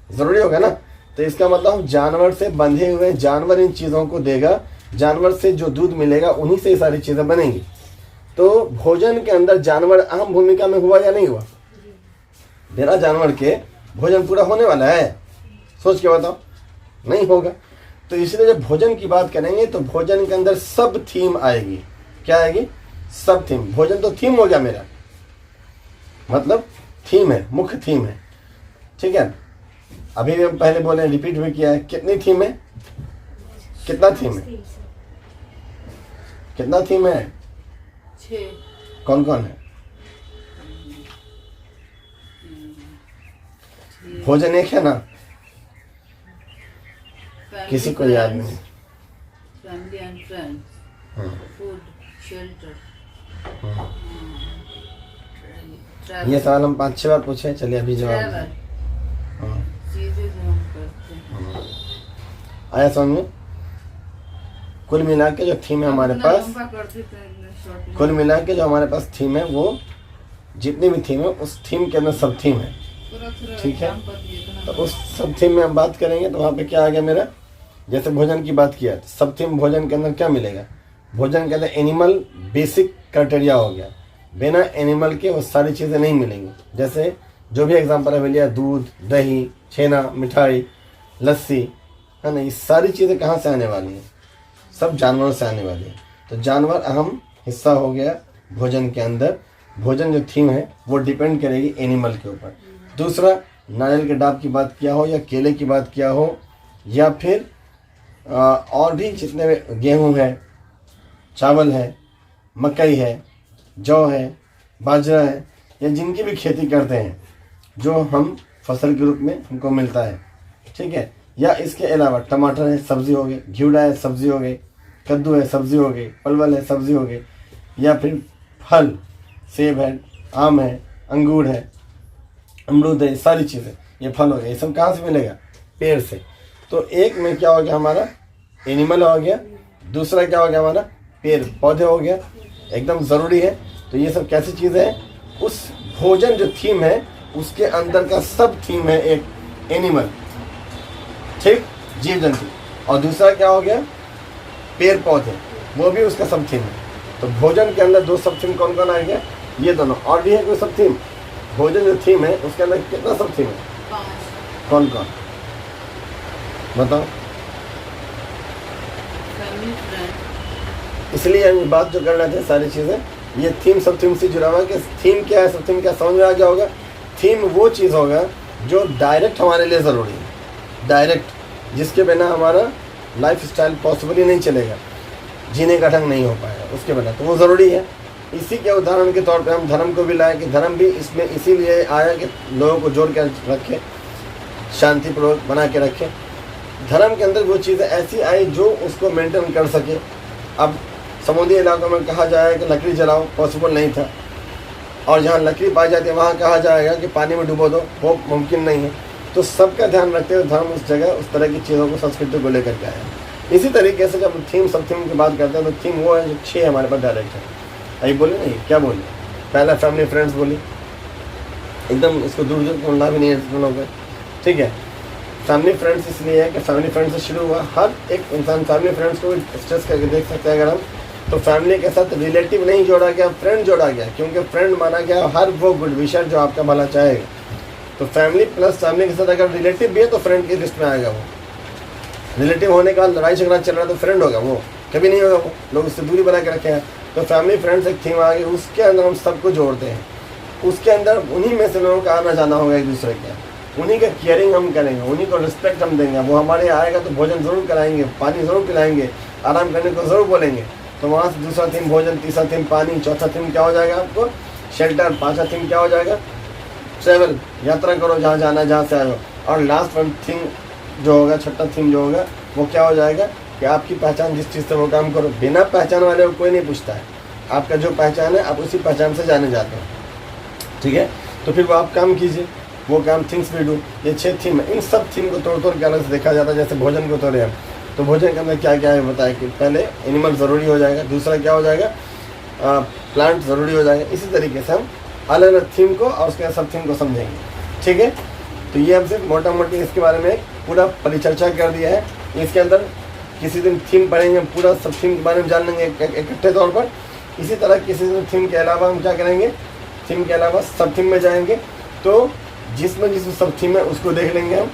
ज़रूरी होगा ना। तो इसका मतलब जानवर से बंधे हुए, जानवर इन चीज़ों को देगा, जानवर से जो दूध मिलेगा उन्हीं से ये सारी चीज़ें बनेंगी। तो भोजन के अंदर जानवर अहम भूमिका में हुआ या नहीं हुआ? बिना जानवर के भोजन पूरा होने वाला है? सोच के बताओ, नहीं होगा। तो इसलिए जब भोजन की बात करेंगे तो भोजन के अंदर सब थीम आएगी। क्या आएगी? सब थीम। भोजन तो थीम हो गया मेरा, मतलब थीम है, मुख्य थीम है, ठीक है। अभी भी हम पहले बोले, रिपीट भी किया है, कितनी थीम है, कितना थीम है, कितना थीम है, 6। कौन कौन है? भोजन एक है ना, किसी को याद नहीं। Family and friends, food, shelter, ये सवाल हम 5-6 बार पूछे, चलिए अभी जवाब चीजें जो हम करते हैं। आया समझ में? कुल मिला के जो थीम है हमारे पास, कुल मिला के जो हमारे पास थीम है, वो जितनी भी थीम है उस थीम के अंदर सब थीम है, ठीक है। तो उस सब थीम में हम बात करेंगे तो वहाँ पे क्या आ गया मेरा, जैसे भोजन की बात किया तो सब थीम भोजन के अंदर क्या मिलेगा, भोजन के अंदर एनिमल बेसिक क्राइटेरिया हो गया, बिना एनिमल के वो सारी चीज़ें नहीं मिलेंगी। जैसे जो भी एग्जांपल है लिया, दूध, दही, छेना, मिठाई, लस्सी, है ना, ये सारी चीज़ें कहाँ से आने वाली हैं, सब जानवरों से आने वाली है। तो जानवर अहम हिस्सा हो गया भोजन के अंदर। भोजन जो थीम है वो डिपेंड करेगी एनिमल के ऊपर। दूसरा, नारियल के डाब की बात किया हो या केले की बात किया हो या फिर और भी जितने गेहूँ है, चावल है, मकई है, जौ है, बाजरा है, या जिनकी भी खेती करते हैं जो हम फसल के रूप में हमको मिलता है, ठीक है। या इसके अलावा टमाटर है, सब्जी हो गई, घिवड़ा है, सब्जी हो गई, कद्दू है, सब्जी हो गई, परवल है, सब्जी हो गई, या फिर फल, सेब है, आम है, अंगूर है, अमरूद है, सारी चीज़ें, ये फल हो गए, ये सब कहाँ से मिलेगा? पेड़ से। तो एक में क्या हो गया हमारा? एनिमल हो गया, दूसरा क्या हो गया हमारा? पेड़ पौधे हो गया, एकदम ज़रूरी है। तो ये सब कैसी चीज़ें हैं? उस भोजन जो थीम है उसके अंदर का सब थीम है एक एनिमल, ठीक, जीव जंतु, और दूसरा क्या हो गया? पेड़ पौधे, वो भी उसका सब थीम है। तो भोजन के अंदर दो सब थीम कौन कौन आ गया? ये दोनों। और भी है कोई सब थीम? भोजन जो थीम है उसके अंदर कितना सब थीम है? 5। कौन कौन बताओ? Family, friend. इसलिए हम बात जो कर रहे थे सारी चीज़ें ये थीम सब थीम से जुड़ा हुआ है कि थीम क्या है, सब थीम क्या, समझ में आ गया होगा। थीम वो चीज़ होगा जो डायरेक्ट हमारे लिए ज़रूरी है, डायरेक्ट, जिसके बिना हमारा लाइफ स्टाइल पॉसिबल ही नहीं चलेगा, जीने का ढंग नहीं हो पाएगा उसके बिना, तो वो ज़रूरी है। इसी के उदाहरण के तौर पे हम धर्म को भी लाए कि धर्म भी इसमें इसीलिए आया कि लोगों को जोड़ कर रखे, शांतिपूर्वक बना के रखे। धर्म के अंदर वो चीज़ें ऐसी आई जो उसको मेंटेन कर सके। अब समुद्री इलाकों में कहा जाए कि लकड़ी जलाओ, पॉसिबल नहीं था, और जहाँ लकड़ी पाई जाती है वहाँ कहा जाएगा कि पानी में डुबो दो, वो मुमकिन नहीं है। तो सबका ध्यान रखते हुए धर्म उस जगह उस तरह की चीज़ों को, संस्कृति को लेकर के आया। इसी तरीके से जब थीम सब थीम की बात करते हैं तो थीम वो है जो 6 हमारे पास डायरेक्ट है। अभी बोले नहीं, क्या बोले? पहला फैमिली फ्रेंड्स बोली, एकदम इसको दूर दूर ढूंढना भी नहीं है सुनों पर, ठीक है। फैमिली फ्रेंड्स इसलिए है कि फैमिली फ्रेंड्स से शुरू हुआ, हर एक इंसान फैमिली फ्रेंड्स को स्ट्रेस करके देख सकते हैं अगर हम, तो फैमिली के साथ रिलेटिव नहीं जोड़ा गया, फ्रेंड जोड़ा गया, क्योंकि फ्रेंड माना गया हर वो गुड विशर जो आपका भला चाहेगा। तो फैमिली प्लस फैमिली के साथ अगर रिलेटिव भी है तो फ्रेंड की लिस्ट में आएगा वो। रिलेटिव होने का लड़ाई झगड़ा चल रहा है तो फ्रेंड होगा, वो कभी नहीं होगा, वो लोग उससे दूरी बना के रखे हैं। तो फैमिली फ्रेंड्स एक थीम आ गई, उसके अंदर हम सबको जोड़ते हैं। उसके अंदर उन्हीं में से लोगों का आना जाना होगा एक दूसरे का, उन्हीं का केयरिंग हम करेंगे, उन्हीं को रिस्पेक्ट हम देंगे। वो हमारे यहाँ आएगा तो भोजन ज़रूर कराएंगे, पानी ज़रूर पिलाएंगे, आराम करने को ज़रूर बोलेंगे। तो वहाँ से दूसरा थीम भोजन, तीसरा थीम पानी, चौथा थीम क्या हो जाएगा आपको? शेल्टर, पांचवा थीम क्या हो जाएगा? ट्रैवल, यात्रा करो जहाँ जाना है, जहाँ से आए हो। और लास्ट वन थीम जो होगा, छठा थीम जो होगा वो क्या हो जाएगा कि आपकी पहचान जिस चीज़ से वो काम करो। बिना पहचान वाले को कोई नहीं पूछता है, आपका जो पहचान है आप उसी पहचान से जाने जाते हो, ठीक है। तो फिर वो आप काम कीजिए, वो काम थिंग्स वी डू। ये 6 थीम है, इन सब थीम को तोड़ तोड़ के अलग से देखा जाता है। जैसे भोजन को तोड़े हम, तो भोजन के अंदर क्या क्या है बताया कि पहले एनिमल ज़रूरी हो जाएगा, दूसरा क्या हो जाएगा? प्लांट ज़रूरी हो जाएगा। इसी तरीके से हम अलग अलग थीम को और उसके सब थीम को समझेंगे, ठीक है। तो ये हमसे मोटा मोटी इसके बारे में पूरा परिचर्चा कर दिया है। इसके अंदर किसी दिन थीम पढ़ेंगे, पूरा सब थीम के बारे में जान लेंगे इकट्ठे तौर पर। इसी तरह किसी दिन थीम के अलावा हम क्या करेंगे? थीम के अलावा सब थीम में जाएंगे, तो जिसमें सब थीम है उसको देख लेंगे हम,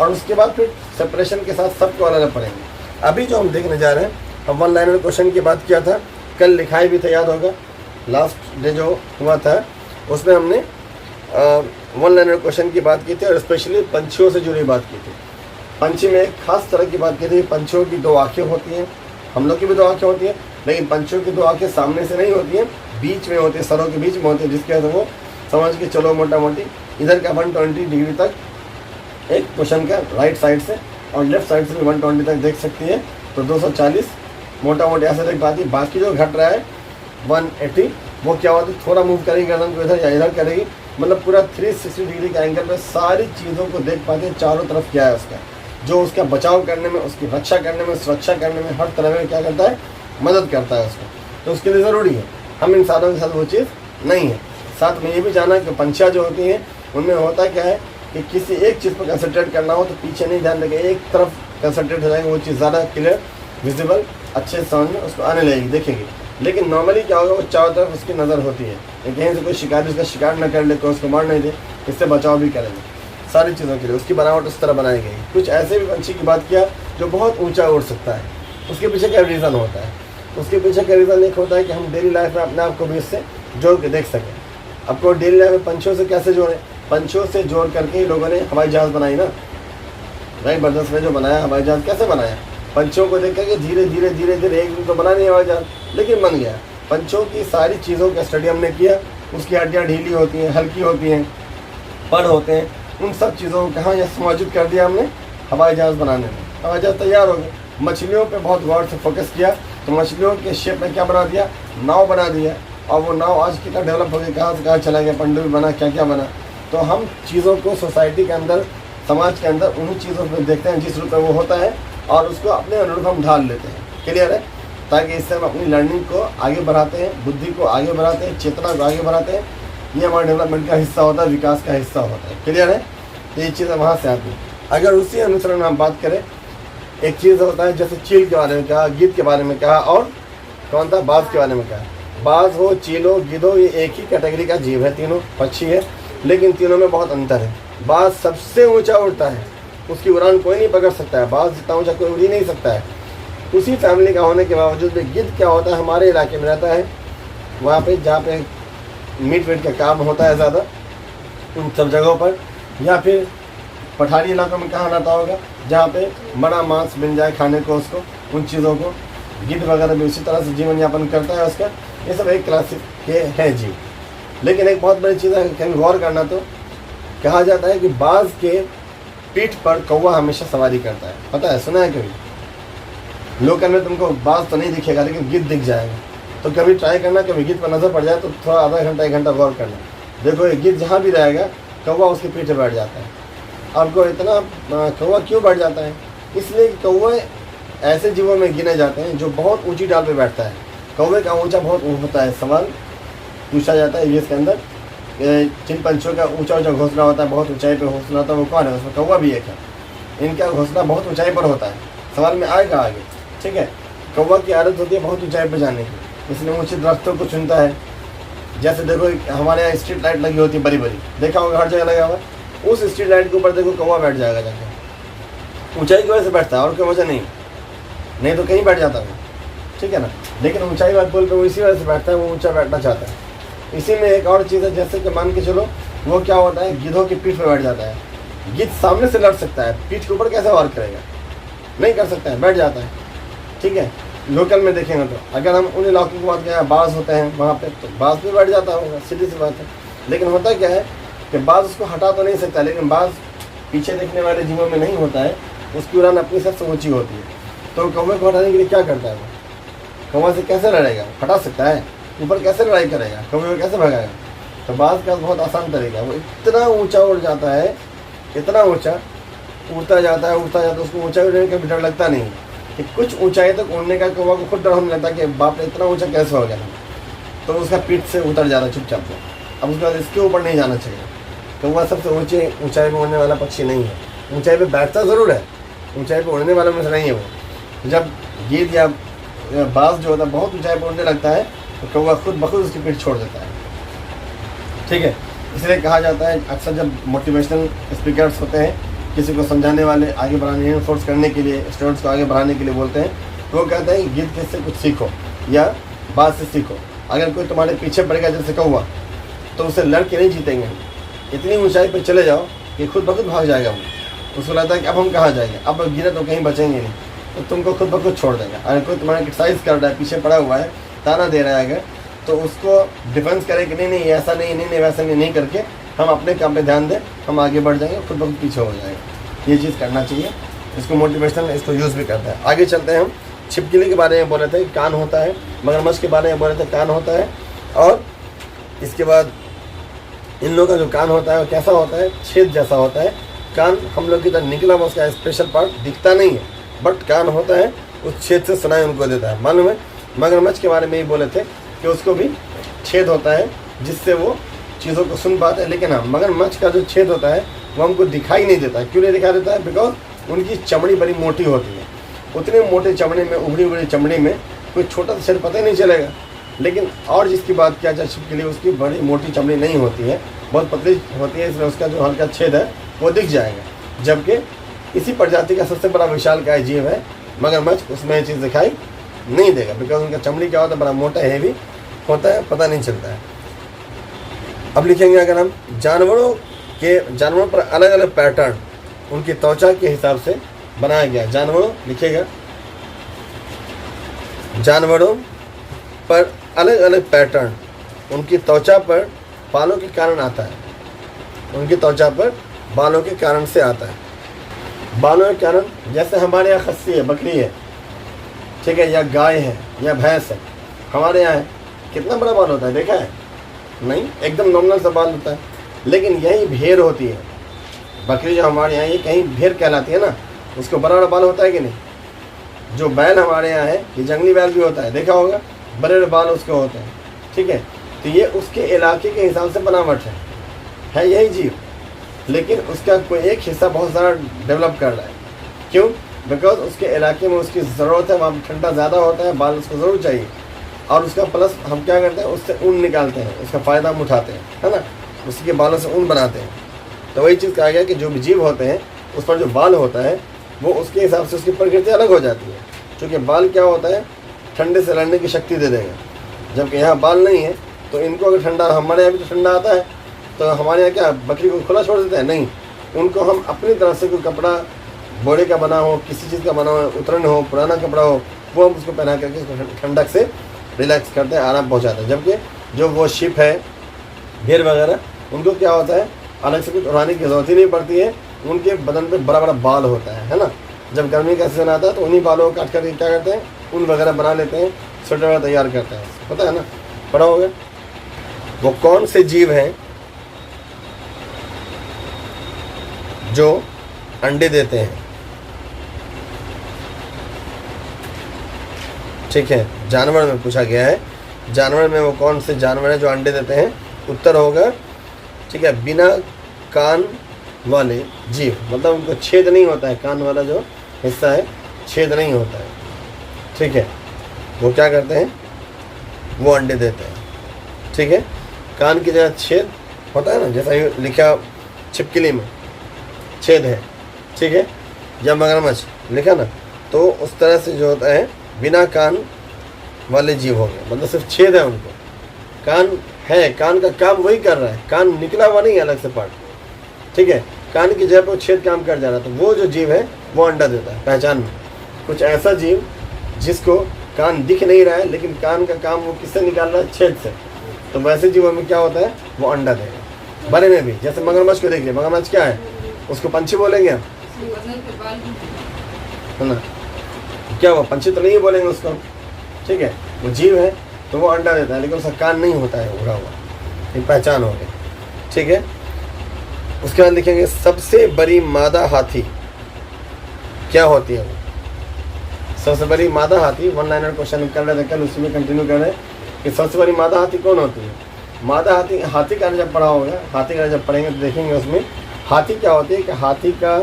और उसके बाद फिर सेपरेशन के साथ सबको अलग अलग पढ़ेंगे। अभी जो हम देखने जा रहे हैं, हम 1 लाइनर क्वेश्चन की बात किया था, कल लिखाई भी था, याद होगा लास्ट डे जो हुआ था उसमें हमने 1 लाइनर क्वेश्चन की बात की थी, और स्पेशली पंछियों से जुड़ी बात की थी। पंछी में एक खास तरह की बात की थी, पंछियों की 2 आँखें होती हैं, हम लोग की भी 2 आँखें होती हैं, लेकिन पंछियों की 2 आँखें सामने से नहीं होती हैं, बीच में होती है, सरों के बीच में होती है, जिसके वजह से वो समझ के चलो मोटा मोटी इधर का 120 डिग्री तक एक क्वेश्चन का राइट साइड से और लेफ्ट साइड से भी 120 तक देख सकती है। तो 240 मोटा मोटी ऐसे देख पाती है। बाकी जो घट रहा है 180 वो क्या होती है? थोड़ा मूव करेगी गर्दन को इधर या इधर करेगी, मतलब पूरा 360 डिग्री के एंगल में सारी चीज़ों को देख पाते हैं। चारों तरफ क्या है उसका, जो उसका बचाव करने में, उसकी रक्षा करने में, सुरक्षा करने में, हर तरह में क्या करता है? मदद करता है उसको। तो उसके लिए ज़रूरी है। हम इंसानों के साथ वो चीज़ नहीं है। साथ में ये भी जाना कि पंछियाँ जो होती हैं उनमें होता क्या है कि किसी एक चीज़ पर कंसंट्रेट करना हो तो पीछे नहीं ध्यान देंगे, एक तरफ कंसंट्रेट हो जाएंगे, वो चीज़ ज़्यादा क्लियर, विजिबल, अच्छे समझ में उसको आने लगेगी, देखेंगे। लेकिन नॉर्मली क्या होगा, वो चारों तरफ उसकी नज़र होती है, कहीं से कोई शिकारी उसका शिकार न कर ले, कोई उसको मार नहीं दे, इससे बचाव भी करेंगे। सारी चीज़ों के लिए उसकी बनावट उस तरह बनाई गई। कुछ ऐसे भी पंछी की बात किया जो बहुत ऊँचा उड़ सकता है, उसके पीछे क्या रीज़न होता है? उसके पीछे का रीज़न एक होता है कि हम डेली लाइफ में अपने आप को भी इससे जोड़ के देख सकें। आपको डेली लाइफ में पंछियों से कैसे जोड़ें? पंछियों से जोड़ करके ही लोगों ने हवाई जहाज़ बनाई ना, राइट? ब्रदर्स ने जो बनाया हवाई जहाज़ कैसे बनाया? पंछियों को देख करके धीरे धीरे धीरे धीरे एक दिन तो बना नहीं हवाई जहाज, लेकिन बन गया। पंछियों की सारी चीज़ों का स्टडी हमने किया, उसकी हड्डियाँ ढीली होती हैं, हल्की होती हैं, पर होते हैं, उन सब चीज़ों को कहाँ यहाँ मौजूद कर दिया हमने हवाई जहाज़ बनाने में। हवाई जहाज़ तैयार हो गए। मछलियों पे बहुत गौर से फोकस किया तो मछलियों के शेप में क्या बना दिया, नाव बना दिया। और वो नाव आज कितना डेवलप हो गया, कहाँ से कहाँ चला गया, पनडुब्बी बना, क्या क्या बना। तो हम चीज़ों को सोसाइटी के अंदर, समाज के अंदर उन्हीं चीज़ों को देखते हैं जिस रूप में वो होता है और उसको अपने अनुरूप हम ढाल लेते हैं। क्लियर है? ताकि इससे हम अपनी लर्निंग को आगे बढ़ाते हैं, बुद्धि को आगे बढ़ाते हैं, चेतना को आगे बढ़ाते हैं। ये हमारे डेवलपमेंट का हिस्सा होता है, विकास का हिस्सा होता है। क्लियर है? तो ये चीज़ें वहाँ से आती हैं। अगर उसी अनुसरण में हम बात करें, एक चीज़ होता है जैसे चील के बारे में कहा, गिद्ध के बारे में कहा, और कौन था, बाज के बारे में कहा। बाज हो, चील हो, गिद्ध हो, ये एक ही कैटेगरी का जीव है, तीनों पक्षी है, लेकिन तीनों में बहुत अंतर है। बाज सबसे ऊंचा उड़ता है, उसकी उड़ान कोई नहीं पकड़ सकता है। बाज जितना ऊंचा कोई उड़ ही नहीं सकता है। उसी फैमिली का होने के बावजूद भी गिद्ध क्या होता है, हमारे इलाके में रहता है, वहाँ पे जहाँ पे मीट वेट का काम होता है ज़्यादा, उन सब जगहों पर, या फिर पठारी इलाकों में कहाँ रहता होगा जहाँ पे बड़ा मांस मिल जाए खाने को उसको, उन चीज़ों को। गिद्ध वगैरह भी उसी तरह से जीवन यापन करता है उसका। ये सब एक क्लास के हैं जीव। लेकिन एक बहुत बड़ी चीज़ है, कहीं गौर करना, तो कहा जाता है कि बाज के पीठ पर कौवा हमेशा सवारी करता है। पता है, सुना है कभी? लोकल में तुमको बाज तो नहीं दिखेगा, लेकिन गिद्ध दिख जाएगा। तो कभी ट्राई करना, कभी गिद्ध पर नज़र पड़ जाए तो थोड़ा आधा घंटा 1 घंटा गौर करना। देखो ये गिद्ध जहाँ भी रहेगा, कौवा उसके पीठ पर बैठ जाता है। आपको इतना कौवा क्यों बैठ जाता है? इसलिए कौवे ऐसे जीवों में गिने जाते हैं जो बहुत ऊंची डाल पे बैठता है। कौवे का ऊंचा बहुत होता है। सवाल पूछा जाता है इसके अंदर, जिन पंछियों का ऊंचा ऊंचा घोंसला होता है, बहुत ऊंचाई पे घोंसला होता है, वो कौन है? उसमें कौवा भी एक है। इनका घोंसला बहुत ऊंचाई पर होता है। सवाल में आएगा आगे, ठीक है। कौवा की आदत होती है बहुत ऊंचाई पर जाने की, इसलिए ऊंचे दरख्तों को चुनता है। जैसे देखो हमारे यहाँ स्ट्रीट लाइट लगी होती है बड़ी बड़ी, देखा होगा हर जगह लगा हुआ। उस स्ट्रीट लाइट के ऊपर देखो कौवा बैठ जाएगा जाकर। ऊंचाई की वजह से बैठता है, और कोई वजह नहीं तो कहीं बैठ जाता है, ठीक है ना। लेकिन ऊंचाई वाले पुल पे वो इसी वजह से बैठता है, वो ऊंचा बैठना चाहता है। इसी में एक और चीज़ है, जैसे कि मान के चलो वो क्या होता है, गिद्धों की पीठ पे बैठ जाता है। गिद्ध सामने से लड़ सकता है, पीठ के ऊपर कैसे वार करेगा? नहीं कर सकता है, बैठ जाता है, ठीक है। लोकल में देखेंगे तो अगर हम उन इलाकों की बात करें, बाज होते हैं वहाँ पे, तो बाज भी बैठ जाता होगा, सीधी सी बात है। लेकिन होता क्या है कि बाज उसको हटा तो नहीं सकता, लेकिन बाज पीछे देखने वाले जीवों में नहीं होता है, उसकी उड़ान अपनी सबसे ऊँची होती है। तो कौवे को हटाने के लिए क्या करता है वो? कौवा से कैसे लड़ेगा? हटा सकता है, ऊपर कैसे लड़ाई करेगा, कौवे को कैसे भगाएगा? तो बाज का बहुत आसान तरीका है, वो इतना ऊंचा उड़ जाता है, इतना ऊंचा उड़ता जाता है, उसको ऊंचाई उड़ने का भी डर लगता नहीं कि कुछ ऊंचाई तक उड़ने का कौवा को खुद डर होने लगता है कि बाप रे इतना ऊंचा कैसे हो गया। तो उसका पीठ से उतर जाना चुपचाप से। अब उसके बाद इसके ऊपर नहीं जाना चाहिए। कौवा सबसे ऊंचाई पर उड़ने वाला पक्षी नहीं है। ऊंचाई पर बैठता ज़रूर है, ऊंचाई पर उड़ने वालों में से नहीं है वो। जब गिद्ध या बाज जो होता है बहुत ऊंचाई पर उड़ने लगता है, तो कौवा खुद बखुद उसकी पीठ छोड़ देता है, ठीक है। इसलिए कहा जाता है अक्सर जब मोटिवेशनल स्पीकर्स होते हैं, किसी को समझाने वाले, आगे बढ़ाने, इन्फोर्स करने के लिए, स्टूडेंट्स को आगे बढ़ाने के लिए बोलते हैं, तो वो कहते हैं गिद्ध से कुछ सीखो या बाज से सीखो। अगर कोई तुम्हारे पीछे पड़ेगा जैसे कौवा, तो उसे लड़ के नहीं जीतेंगे। इतनी ऊंचाई पर चले जाओ कि खुद ब खुद भाग जाएगा वो। उसको लगता है कि अब हम कहाँ जाएंगे, अब गिरे तो कहीं बचेंगे नहीं, तो तुमको खुद ब खुद छोड़ देगा। अगर कोई तुम्हारा क्रिटिसाइज कर रहा है, पीछे पड़ा हुआ है, ताना दे रहा है अगर, तो उसको डिफेंस करे कि नहीं ऐसा नहीं वैसा नहीं करके हम अपने काम पे ध्यान दें, हम आगे बढ़ जाएंगे, खुद ब खुद पीछे हो जाएगा। ये चीज़ करना चाहिए। इसको मोटिवेशनल, इसको यूज़ भी करता है। आगे चलते हैं हम। छिपकली के बारे में बोले थे, कान होता है। मगरमच्छ के बारे में बोले थे, कान होता है। और इसके बाद इन लोगों का जो कान होता है वो कैसा होता है, छेद जैसा होता है। कान हम लोग की तरह निकला हुआ उसका स्पेशल पार्ट दिखता नहीं है, बट कान होता है, उस छेद से सुनाई उनको देता है। मालूम है, मगरमच्छ के बारे में ही बोले थे कि उसको भी छेद होता है जिससे वो चीज़ों को सुन पाते हैं। लेकिन हाँ, मगरमच्छ का जो छेद होता है वो हमको दिखाई नहीं देता है। क्यों नहीं दिखाई देता है? बिकॉज उनकी चमड़ी बड़ी मोटी होती है। उतने मोटे चमड़े में, उभरी चमड़ी में कोई छोटा सा छेद पता ही नहीं चलेगा। लेकिन और जिसकी बात किया जाए छिपकली, उसकी बड़ी मोटी चमड़ी नहीं होती है, बहुत पतली होती है, इसलिए उसका जो हल्का छेद है वो दिख जाएगा। जबकि इसी प्रजाति का सबसे बड़ा विशालकाय जीव है मगरमच्छ, उसमें ये चीज़ दिखाई नहीं देगा, बिकॉज उनका चमड़ी क्या होता है, बड़ा मोटा हैवी होता है, पता नहीं चलता है। अब लिखेंगे अगर हम जानवरों पर अलग अलग पैटर्न उनकी त्वचा के हिसाब से बनाया गया। जानवरों लिखेगा जानवरों पर अलग अलग पैटर्न उनकी त्वचा पर बालों के कारण आता है, उनकी त्वचा पर बालों के कारण से आता है। बालों के कारण, जैसे हमारे यहाँ खस्सी है, बकरी है, ठीक है, या गाय है या भैंस है, हमारे यहाँ है, कितना बड़ा बाल होता है, देखा है? नहीं, एकदम नॉर्मल सा बाल होता है। लेकिन यही भेड़ होती है, बकरी जो हमारे यहाँ, ये कहीं भेड़ कहलाती है ना, उसको बड़ा बड़ा बाल होता है कि नहीं। जो बैल हमारे यहाँ है, ये जंगली बैल भी होता है, देखा होगा, बड़े बड़े बाल उसके होते हैं, ठीक है। तो ये उसके इलाके के हिसाब से बनावट है यही जीव, लेकिन उसका कोई एक हिस्सा बहुत सारा डेवलप कर रहा है। क्यों? बिकॉज उसके इलाके में उसकी ज़रूरत है, वहाँ ठंडा ज़्यादा होता है, बाल उसको ज़रूर चाहिए। और उसका प्लस हम क्या करते हैं, उससे ऊन निकालते हैं, उसका फ़ायदा हम उठाते हैं, है ना, उसी के बालों से ऊन बनाते हैं। तो वही चीज़ कहा गया कि जो भी जीव होते हैं उस पर जो बाल होता है वो उसके हिसाब से उसकी प्रकृति अलग हो जाती है। क्योंकि बाल क्या होता है, ठंडे से लड़ने की शक्ति दे देगा, जबकि यहाँ बाल नहीं है। तो इनको अगर ठंडा, हमारे यहाँ भी तो ठंडा आता है, तो हमारे यहाँ क्या बकरी को खुला छोड़ देते हैं? नहीं, उनको हम अपनी तरफ से कोई कपड़ा बोरे का बना हो, किसी चीज़ का बना हो, उतरन हो, पुराना कपड़ा हो, वो हम उसको पहना करके उसको ठंडक से रिलैक्स करते हैं, आराम पहुँचाते हैं। जबकि जो वो शिप है, भेड़ वगैरह, उनको क्या होता है, अलग से कुछ उड़ाने की ज़रूरत ही नहीं पड़ती है, उनके बदन पे बड़ा बड़ा बाल होता है ना। जब गर्मी का सीजन आता है तो उन्हीं बालों को काट कर क्या करते हैं, ऊन वगैरह बना लेते हैं, स्वेटर वगैरह तैयार करते हैं, पता है ना, पढ़ा होगा। वो कौन से जीव हैं जो अंडे देते हैं? ठीक है, जानवर में पूछा गया है, जानवर में वो कौन से जानवर हैं जो अंडे देते हैं? उत्तर होगा, ठीक है, बिना कान वाले जीव, मतलब उनको छेद नहीं होता है, कान वाला जो हिस्सा है छेद नहीं होता है, ठीक है, वो क्या करते हैं, वो अंडे देते हैं, ठीक है। कान की जगह छेद होता है ना, जैसा ये लिखा छिपकली में छेद है, ठीक है, या मगरमच्छ लिखा ना, तो उस तरह से जो होता है बिना कान वाले जीव हो गए, मतलब सिर्फ छेद है उनको, कान है, कान का काम वही कर रहा है, कान निकला हुआ नहीं है अलग से पार्ट, ठीक है, कान की जगह पर छेद काम कर जा रहा है। तो वो जो जीव है वो अंडा देता है। पहचान में कुछ ऐसा जीव जिसको कान दिख नहीं रहा है, लेकिन कान का काम वो किससे निकाल रहा है, छेद से, तो वैसे जीवों में क्या होता है, वो अंडा देगा। बड़े में भी, जैसे मगरमच्छ को देखिए, मगरमच्छ क्या है, उसको पंछी बोलेंगे हम, है ना, क्या वो पंछी तो नहीं बोलेंगे उसको, ठीक है, वो जीव है तो वो अंडा देता है, लेकिन उसका कान नहीं होता है उड़ा हुआ, ये पहचान हो गई, ठीक है। उसके बाद लिखेंगे सबसे बड़ी मादा हाथी क्या होती है? वो सबसे बड़ी मादा हाथी, वन लाइनर क्वेश्चन कर रहे थे कल, उसी में कंटिन्यू कर रहे हैं कि सबसे बड़ी मादा हाथी कौन होती है। मादा हाथी, हाथी का जब पढ़ा होगा, हाथी का जब पढ़ेंगे तो देखेंगे उसमें हाथी क्या होती है, कि हाथी का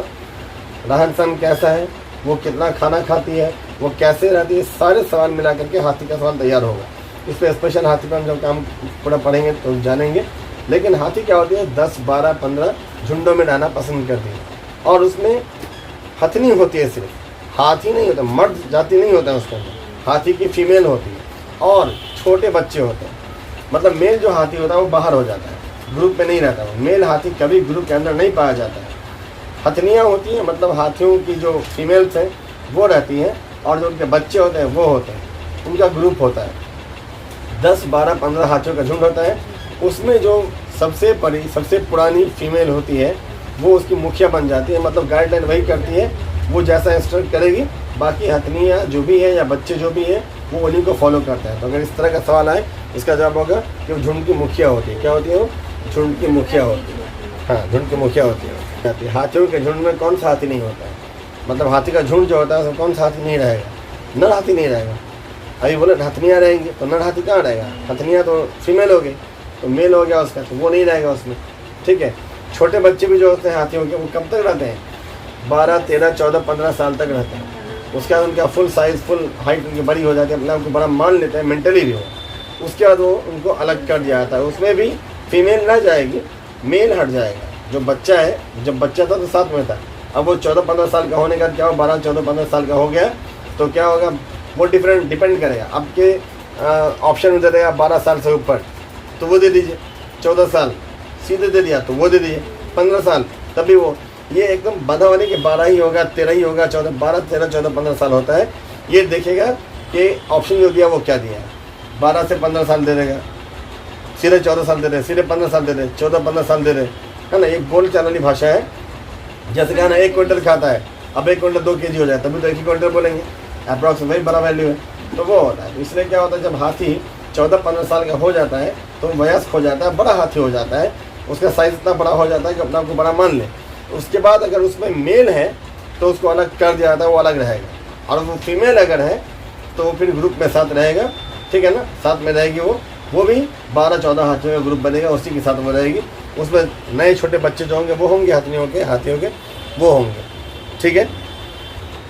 रहन सहन कैसा है, वो कितना खाना खाती है, वो कैसे रहती है, सारे सवाल मिला करके हाथी का सवाल तैयार होगा। इस पर स्पेशल हाथी पर हम जब काम पूरा पढ़ेंगे तो जानेंगे। लेकिन हाथी क्या होती है, 10, 12, 15 झुंडों में रहना पसंद करती है, और उसमें हथनी होती है, सिर्फ हाथी नहीं होता, मर्द जाति नहीं होता है उसके अंदर, हाथी की फीमेल होती है, और छोटे बच्चे होते हैं। मतलब मेल जो हाथी होता है वो बाहर हो जाता है, ग्रुप में नहीं रहता, वो मेल हाथी कभी ग्रुप के अंदर नहीं पाया जाता है। हथनियाँ होती हैं, मतलब हाथियों की जो फीमेल्स हैं वो रहती हैं, और जो उनके बच्चे होते हैं वो होते हैं, उनका ग्रुप होता है। 10, 12, 15 हाथियों का झुंड होता है। उसमें जो सबसे बड़ी, सबसे पुरानी फीमेल होती है वो उसकी मुखिया बन जाती है, मतलब गाइडलाइन वही करती है, वो जैसा इंस्ट्रक्ट करेगी, बाकी हथनियाँ जो भी है या बच्चे जो भी हैं वो उन्हीं को फॉलो करते हैं। तो अगर इस तरह का सवाल आए, इसका जवाब होगा कि वो झुंड की मुखिया होती है। क्या होती है वो? झुंड की मुखिया होती है। हाँ, झुंड की मुखिया होती है। हाथियों के झुंड में कौन सा हाथी नहीं होता है, मतलब हाथी का झुंड जो होता है उसमें कौन सा हाथी नहीं रहेगा, नर हाथी नहीं रहेगा। अभी बोले हथनियाँ रहेंगी तो नर हाथी कहाँ रहेगा, हथनियाँ तो फीमेल हो गई, तो मेल हो गया उसका, तो वो नहीं रहेगा उसमें, ठीक है। छोटे बच्चे भी जो होते हैं हाथियों के, वो कब तक रहते हैं, 12, 13, 14, 15 साल तक रहते हैं। उसके बाद उनका फुल साइज़, फुल हाइट उनकी बड़ी हो जाती है, मतलब उनको बड़ा मान लेते हैं, मेंटली भी हो। उसके बाद वो उनको अलग कर दिया जाता है, उसमें भी फीमेल ना जाएगी, मेल हट जाएगा। जो बच्चा है, जब बच्चा था तो साथ में था, अब वो 14-15 साल का होने का क्या हो, 12, 14, 15 साल का हो गया, तो क्या होगा, वो डिपेंड करेगा। आपके ऑप्शन में दे देगा 12 साल से ऊपर तो वो दे दीजिए, 14 साल सीधे दे दिया तो वो दे दीजिए, 15 साल तभी वो, ये एकदम बंधा होने के 12 ही होगा, 13 ही होगा, 14, 12, 13, 14, 15 साल होता है। ये देखेगा कि ऑप्शन जो दिया वो क्या दिया है, 12 से 15 साल दे देगा, सीधे 14 साल दे रहे, सीधे 15 साल दे रहे, 14-15 साल दे रहे, है ना। एक बोल चाल वाली भाषा है। जैसे कहा ना 1 क्विंटल खाता है, अब 1 क्विंटल 2 kg हो जाए तभी तो 1 ही क्विंटल बोलेंगे, अप्रॉक्स वही बड़ा वैल्यू है। तो वो होता है। इसलिए क्या होता है, जब हाथी 14-15 साल का हो जाता है तो वयस्क हो जाता है, बड़ा हाथी हो जाता है, उसका साइज़ इतना बड़ा हो जाता है कि अपने आप को बड़ा मान ले। उसके बाद अगर उसमें मेल है तो उसको अलग कर दिया जाता है, वो अलग रहेगा। और वो फीमेल अगर है तो फिर ग्रुप में साथ रहेगा, ठीक है ना, साथ में रहेगी वो भी 12-14 हाथियों का ग्रुप बनेगा, उसी के साथ वो रहेगी। उसमें नए छोटे बच्चे जो होंगे वो होंगे हाथियों के वो होंगे, ठीक है।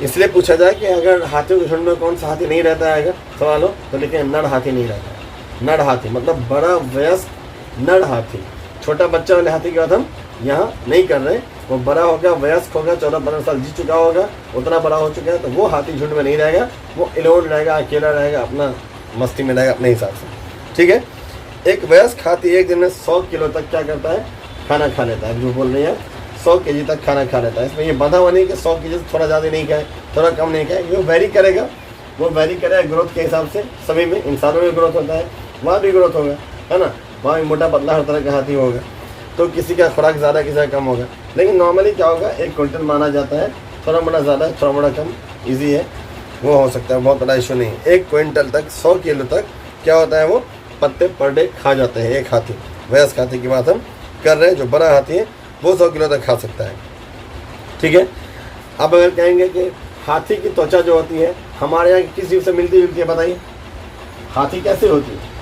इसलिए पूछा जाए कि अगर हाथियों के झुंड में कौन सा हाथी नहीं रहता है, अगर सवाल हो तो लेकिन नर हाथी नहीं रहता है। नर हाथी मतलब बड़ा वयस्क नर हाथी। छोटा बच्चा वाले हाथी की बात हम यहाँ नहीं कर रहे, वो बड़ा हो गया, वयस्क होगा, 14-15 साल जी चुका होगा, उतना बड़ा हो चुका है, तो वो हाथी झुंड में नहीं रहेगा, वो एलोन रहेगा, अकेला रहेगा, अपना मस्ती में रहेगा अपने हिसाब से, ठीक है। एक वयस्क हाथी एक दिन में 100 किलो तक क्या करता है, खाना खा लेता है। जो बोल रही है 100 kg तक खाना खा लेता है। इसमें ये बंधा हुआ नहीं कि 100 kg से थोड़ा ज़्यादा नहीं खाए, थोड़ा कम नहीं खाए, ये वेरी करेगा, वो वेरी करेगा ग्रोथ के हिसाब से। सभी में, इंसानों में ग्रोथ होता है, वहाँ भी ग्रोथ होगा, है ना, वहाँ भी मोटा पतला हर तरह का हाथी होगा। तो किसी का खुराक ज़्यादा, किसी का कम होगा, लेकिन नॉर्मली क्या होगा, 1 क्विंटल माना जाता है। थोड़ा मोटा ज़्यादा, थोड़ा मोटा कम ईजी है, वो हो सकता है, बहुत बड़ा इशू नहीं है। 1 क्विंटल तक 100 किलो तक क्या होता है, वो पत्ते पर डे खा जाते हैं एक हाथी। वयस्क हाथी की बात हम कर रहे हैं, जो बड़ा हाथी है वो 100 किलो तक खा सकता है, ठीक है। अब अगर कहेंगे कि हाथी की त्वचा जो होती है हमारे यहाँ किस जीव से मिलती जुलती है, बताइए हाथी कैसे होती है।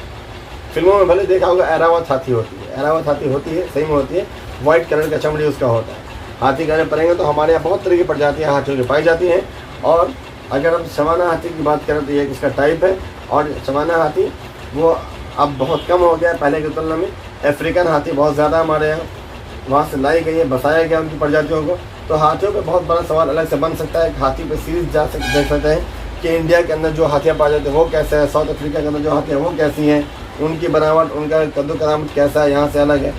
फिल्मों में भले देखा होगा ऐरावत हाथी होती है, ऐरावत हाथी होती है, सही में होती है, वाइट कलर का चमड़ी उसका होता है। हाथी कहने पड़ेंगे तो हमारे यहाँ बहुत तरह की प्रजातियाँ हाथियों की पाई जाती हैं। और अगर हम समाना हाथी की बात करें तो ये इसका टाइप है, और समाना हाथी वो अब बहुत कम हो गया है पहले की तुलना में। अफ्रीकन हाथी बहुत ज़्यादा हमारे यहाँ वहाँ से लाई गई है, बसाया गया उनकी प्रजातियों को। तो हाथियों पे बहुत बड़ा सवाल अलग से बन सकता है। हाथी पे सीरीज देख सकते हैं कि इंडिया के अंदर जो हाथियाँ पाए जाते हैं वो कैसे है, साउथ अफ्रीका के अंदर जो हाथियाँ वो कैसी हैं, उनकी बनावट, उनका कद्दू करामत कैसा है, यहाँ से अलग है,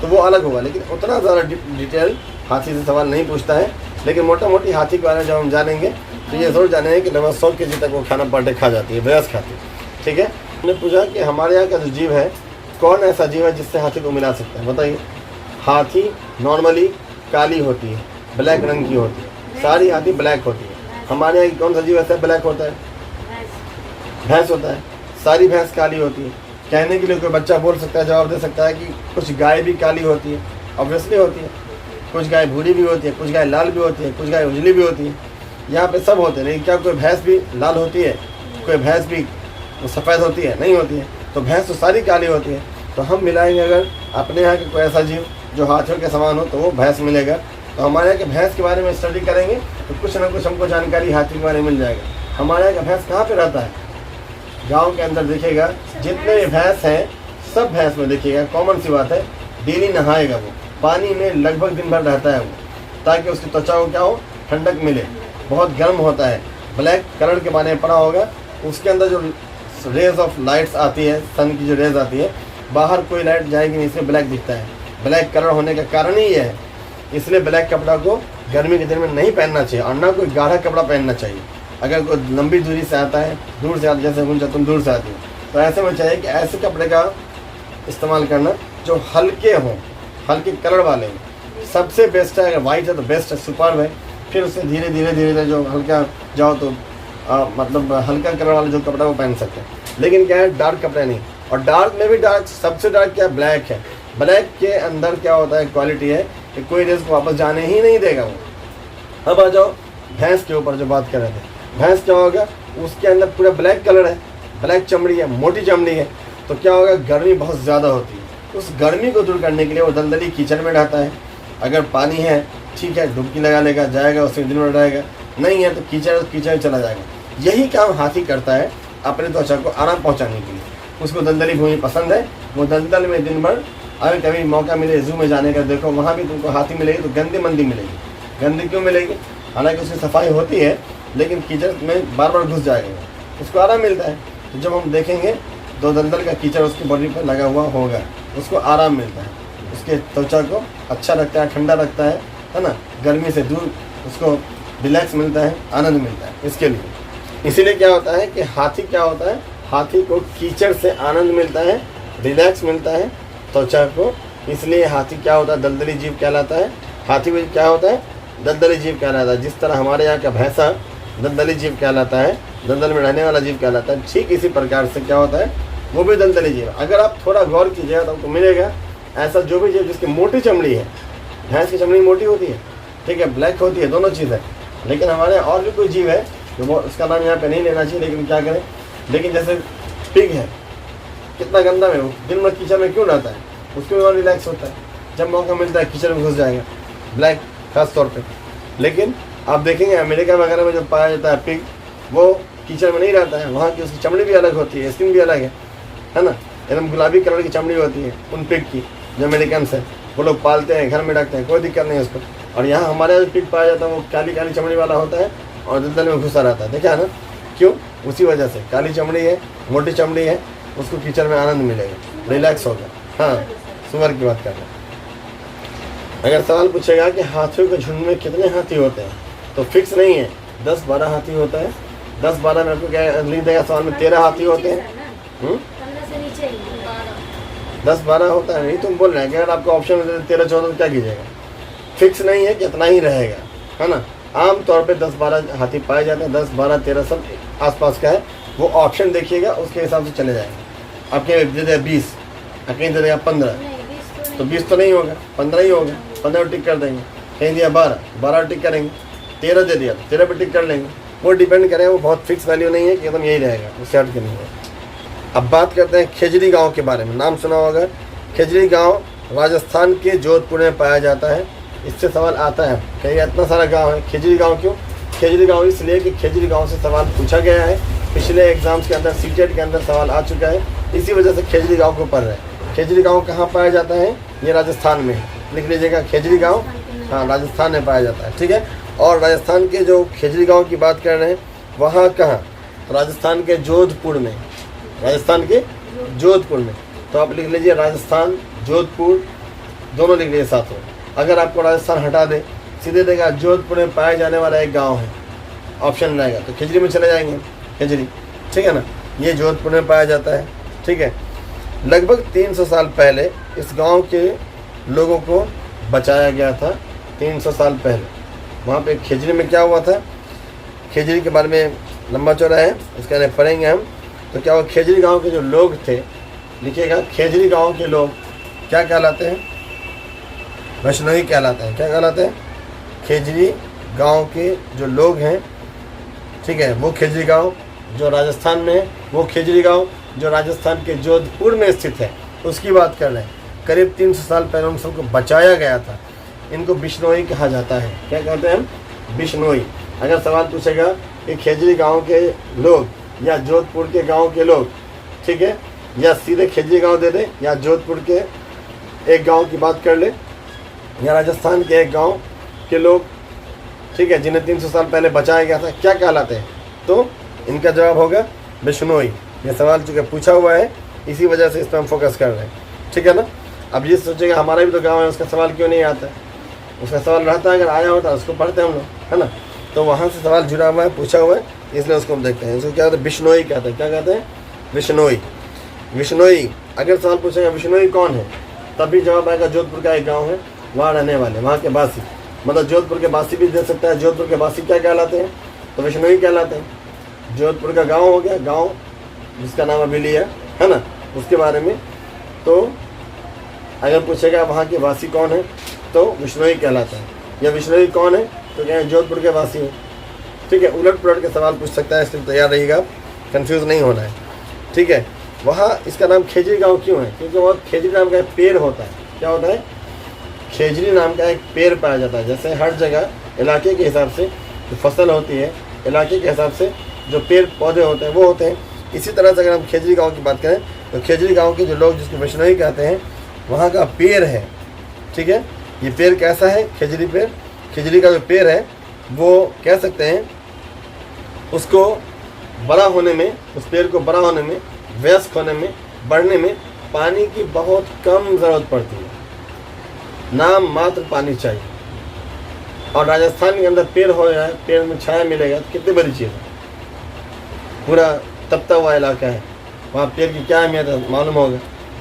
तो वो अलग होगा। लेकिन उतना ज़्यादा डिटेल हाथी से सवाल नहीं पूछता है। लेकिन मोटा मोटी हाथी के बारे में जब हम जानेंगे तो ये ज़रूर जानेंगे कि लगभग 100 kg तक वो खाना पर डे खा जाती है, वयस्क हाथी, ठीक है। हमने पूछा कि हमारे यहाँ का जो जीव है, कौन ऐसा जीव है जिससे हाथी को मिला सकता है, बताइए। हाथी नॉर्मली काली होती है, ब्लैक रंग की होती है, सारी हाथी ब्लैक होती है। हमारे यहाँ कौन सा जीव ऐसा ब्लैक होता है, भैंस होता है, सारी भैंस काली होती है। कहने के लिए कोई बच्चा बोल सकता है, जवाब दे सकता है कि कुछ गाय भी काली होती है, ऑब्वियसली होती है, कुछ गाय भूरी भी होती है, कुछ गाय लाल भी होती है, कुछ गाय उजली भी होती है, यहाँ पे सब होते हैं। लेकिन क्या कोई भैंस भी लाल होती है, कोई भैंस भी सफ़ेद होती है, नहीं होती है। तो भैंस तो सारी काली होती है। तो हम मिलाएंगे अगर अपने यहाँ के कोई ऐसा जीव जो हाथियों के समान हो तो वो भैंस मिलेगा। तो हमारे यहाँ के भैंस के बारे में स्टडी करेंगे तो कुछ ना कुछ हमको जानकारी हाथी के बारे में मिल जाएगा। हमारे यहाँ का भैंस कहाँ पे रहता है, गांव के अंदर दिखेगा। जितने भी भैंस हैं सब भैंस में देखिएगा, कॉमन सी बात है, डेली नहाएगा वो, पानी में लगभग दिन भर रहता है वो, ताकि उसकी त्वचा को क्या हो, ठंडक मिले। बहुत गर्म होता है, ब्लैक कलर के बारे में पड़ा होगा। उसके अंदर जो रेज ऑफ लाइट्स आती है, सन की जो रेज आती है, बाहर कोई लाइट जाएगी नहीं, इसलिए ब्लैक दिखता है। ब्लैक कलर होने का कारण ही ये है। इसलिए ब्लैक कपड़ा को गर्मी के दिन में नहीं पहनना चाहिए और ना कोई गाढ़ा कपड़ा पहनना चाहिए। अगर कोई लंबी दूरी से आता है, दूर से आता, जैसे गुंजा तुम दूर से आती हो, तो ऐसे में चाहिए कि ऐसे कपड़े का इस्तेमाल करना जो हल्के हों, हल्के कलर वाले हों। सबसे बेस्ट है, अगर वाइट है तो बेस्ट है, सुपर है। फिर उससे धीरे धीरे जो हल्का जाओ तो मतलब हल्का कलर वाला जो कपड़ा वो पहन सकते हैं। लेकिन क्या है, डार्क कपड़े नहीं। और डार्क में भी डार्क, सबसे डार्क क्या, ब्लैक है। ब्लैक के अंदर क्या होता है, क्वालिटी है कि कोई रेस को वापस जाने ही नहीं देगा वो। अब आ जाओ भैंस के ऊपर जो बात कर रहे थे। भैंस क्या होगा, उसके अंदर पूरा ब्लैक कलर है, ब्लैक चमड़ी है, मोटी चमड़ी है। तो क्या होगा, गर्मी बहुत ज़्यादा होती है। उस गर्मी को दूर करने के लिए वो दलदली कीचड़ में रहता है। अगर पानी है ठीक है, डुबकी लगा लेगा, जाएगा, उसमें दिन भर रहेगा। नहीं है तो कीचड़ चला जाएगा। यही काम हाथी करता है अपने त्वचा को आराम पहुंचाने के लिए। उसको दलदली भूमि पसंद है, वो दलदल में दिन भर, अगर कभी मौका मिले जू में जाने का, देखो वहाँ भी तुमको हाथी मिलेगी तो गंदी मंदी मिलेगी। गंदी क्यों मिलेगी, हालांकि उसकी सफाई होती है, लेकिन कीचड़ में बार बार घुस जाएगा, उसको आराम मिलता है। तो जब हम देखेंगे तो दलदल का कीचड़ उसकी बॉडी पर लगा हुआ होगा, उसको आराम मिलता है, उसके त्वचा को अच्छा रखता है, ठंडा रखता है ना, गर्मी से दूर उसको रिलैक्स मिलता है, आनंद मिलता है। इसके लिए इसीलिए क्या होता है कि हाथी क्या होता है, हाथी को कीचड़ से आनंद मिलता है, रिलैक्स मिलता है त्वचा को, इसलिए हाथी क्या होता है, दलदली जीव कहलाता है। हाथी भी क्या होता है, दलदली जीव कहलाता है। जिस तरह हमारे यहाँ का भैंसा दलदली जीव कहलाता है, दलदल में रहने वाला जीव कहलाता है, ठीक इसी प्रकार से क्या होता है, वो भी दलदली जीव। अगर आप थोड़ा गौर कीजिएगा तो आपको मिलेगा ऐसा जो भी जीव जिसकी मोटी चमड़ी है, भैंस की चमड़ी मोटी होती है, ठीक है, ब्लैक होती है, दोनों चीज़ है। लेकिन हमारे और भी कोई जीव है जो वो, उसका नाम यहाँ पे नहीं लेना चाहिए, लेकिन क्या करें, लेकिन जैसे पिग है, कितना गंदा है वो, दिन भर कीचड़ में क्यों रहता है, उसको भी और रिलैक्स होता है, जब मौका मिलता है कीचड़ में घुस जाएगा, ब्लैक खास तौर पे। लेकिन आप देखेंगे अमेरिका वगैरह में जो पाया जाता है पिग, वो कीचड़ में नहीं रहता है, वहाँ की उसकी चमड़ी भी अलग होती है, स्किन भी अलग है ना, एकदम गुलाबी कलर की चमड़ी होती है उन पिग की, जो अमेरिकन है वो लोग पालते हैं, घर में रखते हैं, कोई दिक्कत नहीं है उसको। और यहाँ हमारे जो पिग पाया जाता है वो काली काली चमड़ी वाला होता है और दलदल में घुसा रहता है, देखा है ना, क्यों, उसी वजह से काली चमड़ी है, मोटी चमड़ी है, उसको कीचड़ में आनंद मिलेगा, रिलैक्स होगा। हाँ, सुअर की बात कर रहे हैं। अगर सवाल पूछेगा कि हाथियों के झुंड में कितने हाथी होते हैं, तो फिक्स नहीं है, 10-12 हाथी होता है। 10-12 में आपको क्या लिख देगा सवाल में, 13 हाथी होते हैं। 10-12 होता है, नहीं तुम बोल रहे हैं कि अगर आपको ऑप्शन में 13-14 तो क्या कीजिएगा, फिक्स नहीं है कितना ही रहेगा, है ना। आम तौर पे 10-12 हाथी पाए जाते हैं, 10-12-13 सब आसपास का है, वो ऑप्शन देखिएगा उसके हिसाब से चले जाएंगे। आपके दे दे 20, कहीं दे देगा 15, तो 20 तो नहीं होगा, 15 ही होगा, 15 टिक कर देंगे। कहीं दिया 12 टिक करेंगे। 13 दे दिया तो 13 पर टिक कर लेंगे। वो डिपेंड करें, वो बहुत फिक्स वैल्यू नहीं है कि एकदम यही रहेगा, उससे हट के नहीं है। अब बात करते हैं खेजड़ी गांव के बारे में, नाम सुना होगा। खेजड़ी गांव राजस्थान के जोधपुर में पाया जाता है। इससे सवाल आता है कहीं इतना सारा गांव है, खेजड़ी गांव क्यों? खेजड़ी गांव इसलिए कि खेजड़ी गांव से सवाल पूछा गया है, पिछले एग्जाम्स के अंदर सीटेट के अंदर सवाल आ चुका है, इसी वजह से खेजड़ी गांव को पढ़ रहे हैं। खेजड़ी गांव कहाँ पाया जाता है? ये राजस्थान में, लिख लीजिएगा खेजड़ी गाँव, हाँ राजस्थान में पाया जाता है, ठीक है। और राजस्थान के जो खेजड़ी गाँव की बात कर रहे हैं, वहाँ कहाँ? राजस्थान के जोधपुर में, राजस्थान के जोधपुर में। तो आप लिख लीजिए राजस्थान जोधपुर, दोनों लिख लीजिए साथ में। अगर आपको राजस्थान हटा दे, सीधे देगा जोधपुर में पाया जाने वाला एक गांव है, ऑप्शन रहेगा तो खिजड़ी में चले जाएंगे, खिजड़ी, ठीक है ना। ये जोधपुर में पाया जाता है, ठीक है। लगभग 300 साल पहले इस गांव के लोगों को बचाया गया था। 300 साल पहले वहाँ पे खिजड़ी में क्या हुआ था, खिजड़ी के बारे में लंबा चौड़ा है, इसके बारे में पढ़ेंगे हम। तो क्या हुआ, खेजड़ी गांव के जो लोग थे, लिखिएगा खेजड़ी गांव के लोग क्या कहलाते हैं? वैष्णवी कहलाते हैं। क्या कहलाते हैं? खेजड़ी गांव के जो लोग हैं, ठीक है, वो खेजड़ी गांव जो राजस्थान में है, वो खेजड़ी गांव जो राजस्थान के जोधपुर में स्थित है, उसकी बात कर रहे हैं। करीब 300 साल पहले उन सबको बचाया गया था। इनको बिश्नोई कहा जाता है। क्या कहते हैं हम? बिश्नोई। अगर सवाल पूछेगा कि खेजड़ी गांव के लोग या जोधपुर के गांव के लोग, ठीक है, या सीधे खेजड़ी गांव दे दे, या जोधपुर के एक गांव की बात कर ले, या राजस्थान के एक गांव के लोग, ठीक है, जिन्हें 300 साल पहले बचाया गया था, क्या कहलाते हैं? तो इनका जवाब होगा बिश्नोई। ये सवाल चूँकि पूछा हुआ है, इसी वजह से इस पर हम फोकस कर रहे हैं, ठीक है ना। अब ये सोचेगा हमारा भी तो गाँव है, उसका सवाल क्यों नहीं आता है? उसका सवाल रहता है, अगर आया होता है उसको पढ़ते हम लोग, है ना। तो वहाँ से सवाल जुड़ा हुआ है, पूछा हुआ है, इसलिए उसको हम देखते हैं। इसको क्या कहते हैं? बिश्नोई कहते हैं। क्या कहते हैं? बिश्नोई। बिश्नोई। अगर सवाल पूछेगा बिश्नोई कौन है, तब भी जवाब आएगा जोधपुर का एक गांव है, वहाँ रहने वाले, वहाँ के बासी, मतलब जोधपुर के बासी भी दे सकता है। जोधपुर के बासी क्या कहलाते हैं? तो बिश्नोई कहलाते हैं। जोधपुर का गाँव हो गया, गाँव जिसका नाम अभी लिया, है ना, उसके बारे में। तो अगर पूछेगा वहाँ के वासी कौन है, तो बिश्नोई कहलाता है। या बिश्नोई कौन है, तो क्या है? जोधपुर के वासी है, ठीक है। उलट पुलट के सवाल पूछ सकता है, इसलिए तैयार रहिएगा, कंफ्यूज नहीं होना है, ठीक है। वहाँ इसका नाम खेजड़ी गांव क्यों है? क्योंकि वहाँ खेजड़ी नाम का एक पेड़ होता है। क्या होता है? खेजड़ी नाम का एक पेड़ पाया जाता है। जैसे हर जगह इलाके के हिसाब से जो फसल होती है, इलाके के हिसाब से जो पेड़ पौधे होते हैं वो होते हैं। इसी तरह से अगर हम खेजड़ी गाँव की बात करें, तो खेजड़ी गाँव के जो लोग, जिसको बिश्नोई कहते हैं, वहाँ का पेड़ है, ठीक है। ये पेड़ कैसा है? खेजड़ी पेड़। खिजड़ी का जो पेड़ है वो कह सकते हैं उसको बड़ा होने में, उस पेड़ को बड़ा होने में, वयस्क होने में, बढ़ने में पानी की बहुत कम ज़रूरत पड़ती है, नाम मात्र पानी चाहिए। और राजस्थान के अंदर पेड़ हो जाए, पेड़ में छाया मिलेगा, तो कितनी बड़ी चीज़ है, पूरा तपता हुआ इलाका है, वहाँ पेड़ की क्या अहमियत है मालूम होगा।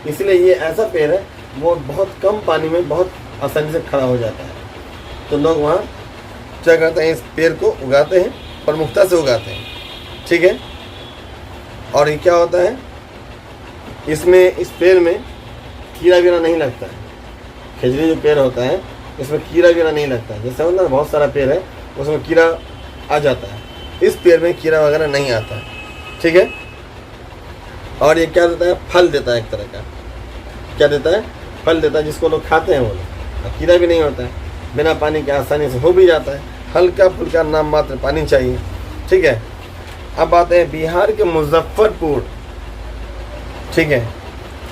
इसलिए ये ऐसा पेड़ है वो बहुत कम पानी में बहुत आसानी से खड़ा हो जाता है। तो लोग वहाँ क्या करते हैं, इस पेड़ को उगाते हैं, प्रमुखता से उगाते हैं, ठीक है। और ये क्या होता है, इसमें इस पेड़ में कीड़ा वीड़ा नहीं लगता है। खजूरी जो पेड़ होता है इसमें कीड़ा वीड़ा नहीं लगता है। जैसे मतलब बहुत सारा पेड़ है उसमें कीड़ा आ जाता है, इस पेड़ में कीड़ा वगैरह नहीं आता है, ठीक है। और ये क्या देता है, फल देता है एक तरह का, क्या देता है, फल देता है, जिसको लोग खाते हैं वो लोग। कीड़ा भी नहीं होता है, बिना पानी के आसानी से हो भी जाता है, हल्का फुल्का नाम मात्र पानी चाहिए, ठीक है। अब आते हैं बिहार के मुजफ्फरपुर, ठीक है,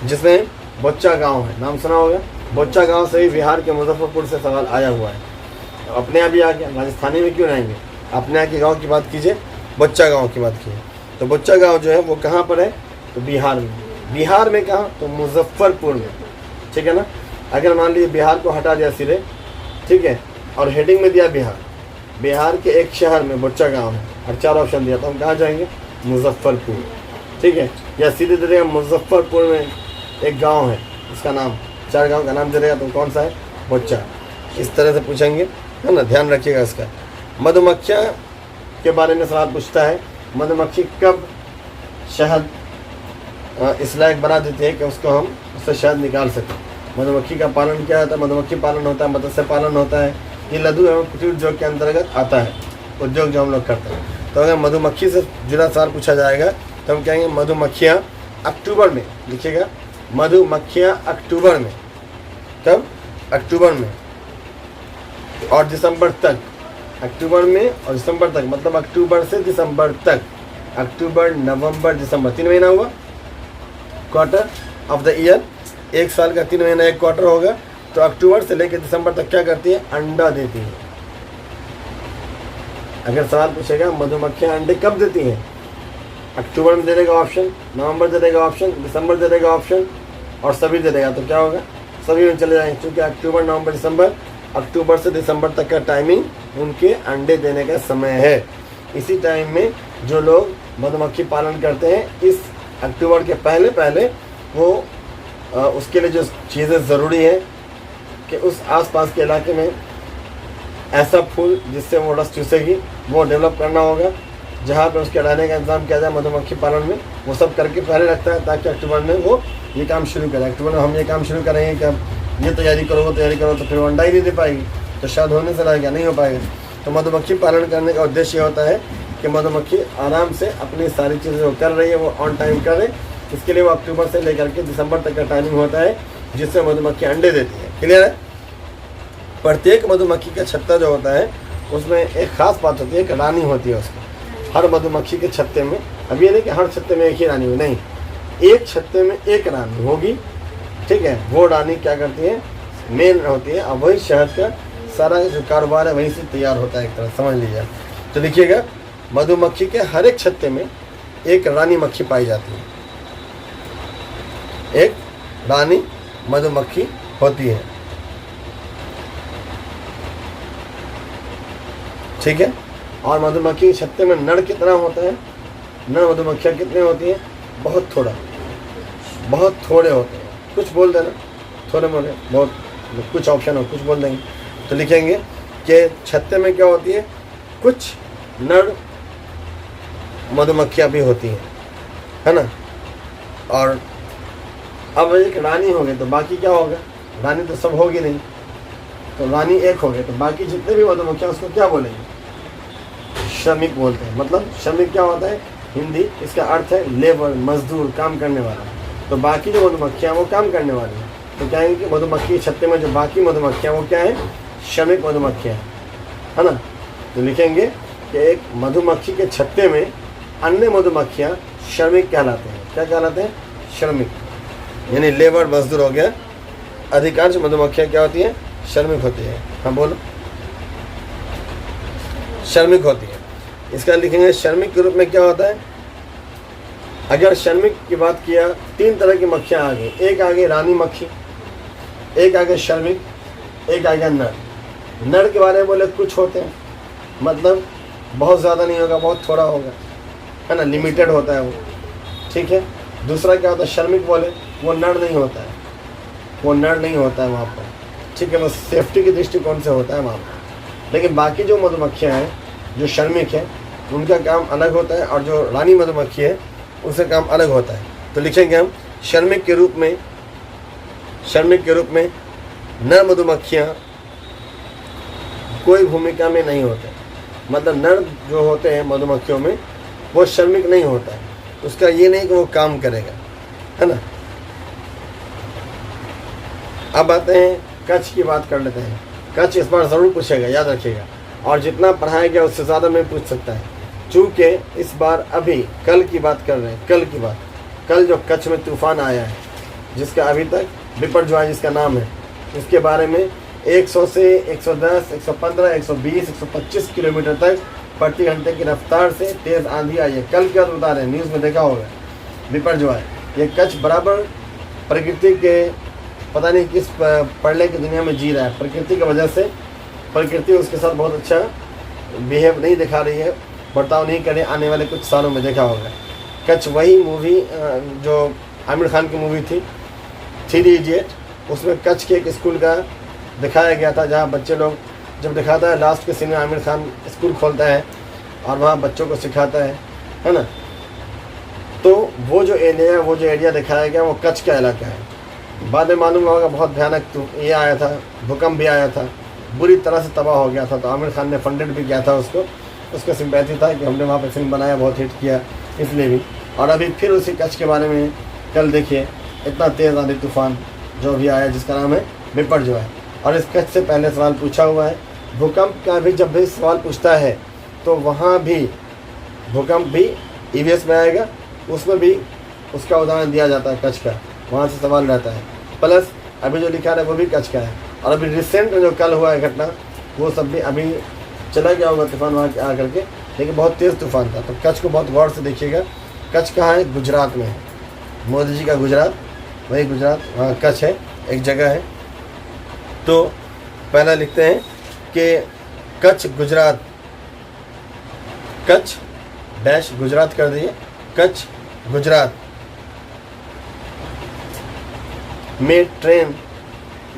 जिसमें बोच्चा गांव है, नाम सुना होगा। बोच्चा गांव से ही बिहार के मुजफ्फरपुर से सवाल आया हुआ है। अपने यहाँ भी आ गया, राजस्थानी में क्यों आएंगे, अपने यहाँ के गाँव की बात कीजिए, बोच्चा गाँव की बात कीजिए। तो बोच्चा गाँव जो है वो कहाँ पर है, तो बिहार में। बिहार में कहाँ, तो मुजफ्फरपुर में, ठीक है ना। अगर मान लीजिए बिहार को हटा दिया सिरे, ठीक है, और हेडिंग में दिया बिहार, बिहार के एक शहर में बोच्चा गांव है और 4 ऑप्शन दिया, तो हम कहाँ जाएंगे, मुजफ्फरपुर, ठीक है। या सीधे दे देगा मुजफ्फरपुर में एक गांव है, इसका नाम, 4 गांव का नाम दे देगा, तो कौन सा है, बोच्चा। इस तरह से पूछेंगे, है ना, ध्यान रखिएगा इसका। मधुमक्खियाँ के बारे में सवाल पूछता है, मधुमक्खी कब शहद इस लायक बना देती है कि उसको हम उससे शहद निकाल सकें। मधुमक्खी का पालन क्या होता है, मधुमक्खी पालन होता है, मत्स्य पालन होता है। ये लघु एवं कुटीर उद्योग के अंतर्गत आता है, उद्योग जो हम लोग करते हैं। तो अगर मधुमक्खी से जुड़ा सवाल पूछा जाएगा तो हम कहेंगे मधुमक्खियाँ अक्टूबर में, लिखिएगा, मधुमक्खियाँ अक्टूबर में, कब, अक्टूबर में और दिसंबर तक, अक्टूबर में और दिसंबर तक, मतलब अक्टूबर से दिसंबर तक, अक्टूबर नवंबर दिसंबर, 3 महीना हुआ, क्वार्टर ऑफ द ईयर, एक साल का 3 महीना एक क्वार्टर होगा। तो अक्टूबर से लेकर दिसंबर तक क्या करती है, अंडा देती है। अगर सवाल पूछेगा मधुमक्खियाँ अंडे कब देती हैं, अक्टूबर में दे देगा ऑप्शन, नवंबर दे देगा ऑप्शन, दिसंबर दे देगा ऑप्शन और सभी दे देगा, तो क्या होगा, सभी में चले जाएंगे। क्योंकि अक्टूबर नवंबर दिसंबर, अक्टूबर से दिसंबर तक का टाइमिंग उनके अंडे देने का समय है। इसी टाइम में जो लोग मधुमक्खी पालन करते हैं, इस अक्टूबर के पहले पहले वो उसके लिए जो चीज़ें ज़रूरी है कि उस आसपास के इलाके में ऐसा फूल जिससे वो रस चूसेगी वो डेवलप करना होगा, जहाँ पे उसके रहने का इंतजाम किया जाए मधुमक्खी पालन में, वो सब करके पहले रखता है ताकि अक्टूबर में वो ये काम शुरू करें। अक्टूबर में हम ये काम शुरू करेंगे कि अब ये तैयारी करो वो तैयारी करो, तो फिर वो अंडा ही नहीं दे पाएगी, तो शायद होने से रहेगा, नहीं हो पाएगा। तो मधुमक्खी पालन करने का उद्देश्य होता है कि मधुमक्खी आराम से अपनी सारी चीज़ें जो कर रही है वो ऑन टाइम करे। इसके लिए वो अक्टूबर से लेकर के दिसंबर तक का टाइमिंग होता है जिससे मधुमक्खी अंडे देती है। क्लियर है। प्रत्येक मधुमक्खी का छत्ता जो होता है उसमें एक खास बात होती है कि रानी होती है उसकी। हर मधुमक्खी के छत्ते में, अब ये नहीं कि हर छत्ते में एक ही रानी हो, नहीं, एक छत्ते में एक रानी होगी, ठीक है। वो रानी क्या करती है, मेन होती है, और वही शहद का सारा जो कारोबार है वहीं से तैयार होता है, एक तरह समझ लीजिए। तो देखिएगा, मधुमक्खी के हर एक छत्ते में एक रानी मक्खी पाई जाती है, एक रानी मधुमक्खी होती है, ठीक है। और मधुमक्खी के छत्ते में नर कितना होता है, नर मधुमक्खियाँ कितने होती हैं, बहुत थोड़ा, बहुत थोड़े होते हैं। कुछ बोल देना, थोड़े मोड़े, बहुत, कुछ ऑप्शन हो, कुछ बोल देंगे तो लिखेंगे कि छत्ते में क्या होती है, कुछ नर मधुमक्खियाँ भी होती हैं, है ना। और अब एक रानी हो गई तो बाकी क्या होगा, रानी तो सब होगी नहीं, तो रानी एक हो गई तो बाकी जितने भी मधुमक्खियाँ उसको क्या बोलेंगे, श्रमिक बोलते हैं। मतलब श्रमिक क्या होता है, हिंदी, इसका अर्थ है लेबर, मजदूर, काम करने वाला। तो बाकी जो मधुमक्खियाँ वो काम करने वाली हैं, तो क्या है कि मधुमक्खी के छत्ते में जो बाकी मधुमक्खियाँ वो क्या है, श्रमिक मधुमक्खियाँ, है ना। तो लिखेंगे कि एक मधुमक्खी के छत्ते में अन्य मधुमक्खियाँ श्रमिक कहलाते हैं। क्या कहलाते हैं, श्रमिक, यानी लेबर, मजदूर हो गया। अधिकांश मधुमक्खियाँ क्या होती हैं, श्रमिक होती है। हाँ बोलो, श्रमिक होती है। इसका लिखेंगे श्रमिक के रूप में क्या होता है। अगर श्रमिक की बात किया, 3 तरह की मक्खियाँ आ गई, एक आ गई रानी मक्खी, एक आ गए श्रमिक, एक आ गया नर। नर के बारे में बोले कुछ होते हैं, मतलब बहुत ज़्यादा नहीं होगा, बहुत थोड़ा होगा, है ना, लिमिटेड होता है वो, ठीक है। दूसरा क्या होता है, श्रमिक बोले, वो नर नहीं होता है, वो नर नहीं होता है वहाँ पर, ठीक है, वो सेफ्टी के दृष्टिकोण से होता है वहाँ पर। लेकिन बाकी जो मधुमक्खियाँ हैं, जो श्रमिक है, उनका काम अलग होता है, और जो रानी मधुमक्खी है उसका काम अलग होता है। तो लिखेंगे हम श्रमिक के रूप में नर मधुमक्खियाँ कोई भूमिका में नहीं होते, मतलब नर जो होते हैं मधुमक्खियों में वो श्रमिक नहीं होता है, उसका ये नहीं कि वो काम करेगा, है ना। अब आते हैं कच्छ की बात कर लेते हैं। कच्छ इस बार ज़रूर पूछेगा, याद रखिएगा, और जितना पढ़ाया गया उससे ज़्यादा में पूछ सकता है, चूँकि इस बार अभी कल की बात कर रहे हैं, कल की बात, कल जो कच्छ में तूफान आया है, जिसका अभी तक बिपरजॉय जिसका नाम है, इसके बारे में 100 से 110, 115, 120, 125 किलोमीटर तक प्रति घंटे की रफ्तार से तेज़ आंधी आई है। कल क्या बता रहे हैं, न्यूज़ में देखा होगा, बिपरजॉय। ये कच्छ बराबर प्रकृति के पता नहीं किस पढ़ने की दुनिया में जी रहा है, प्रकृति की वजह से। प्रकृति उसके साथ बहुत अच्छा बिहेव नहीं दिखा रही है, बर्ताव नहीं करे, आने वाले कुछ सालों में देखा होगा। कच्छ वही मूवी जो आमिर खान की मूवी थी 3 इडियट, उसमें कच्छ के एक स्कूल का दिखाया गया था, जहाँ बच्चे लोग जब दिखाता है लास्ट के सीन में आमिर खान स्कूल खोलता है और वहाँ बच्चों को सिखाता है ना। तो वो जो एरिया दिखाया गया वो कच्छ का इलाका है। बाद में मालूम होगा बहुत भयानक ये आया था, भूकंप भी आया था, बुरी तरह से तबाह हो गया था। तो आमिर खान ने फंडेड भी किया था उसको सिंपैथी था कि हमने वहाँ पे फिल्म बनाया, बहुत हिट किया इसलिए भी। और अभी फिर उसी कच्छ के बारे में कल देखिए, इतना तेज़ आंधी तूफान जो भी आया जिसका नाम है बिपरजॉय। और इस कच्छ से पहले सवाल पूछा हुआ है, भूकंप का भी जब भी सवाल पूछता है तो वहाँ भी भूकंप भी EVS में आएगा, उसमें भी उसका उदाहरण दिया जाता है कच्छ का, वहाँ से सवाल रहता है। प्लस अभी जो लिखा है वो भी कच्छ का है, और अभी रिसेंट में जो कल हुआ है घटना वो सब भी अभी चला गया होगा तूफान वहाँ आ करके, लेकिन बहुत तेज़ तूफान था। तो कच्छ को बहुत गौर से देखिएगा। कच्छ कहाँ है, गुजरात में है, मोदी जी का गुजरात, वही गुजरात, वहाँ कच्छ है, एक जगह है। तो पहला लिखते हैं कि कच्छ गुजरात, कच्छ डैश गुजरात कर दिए, कच्छ गुजरात में ट्रेन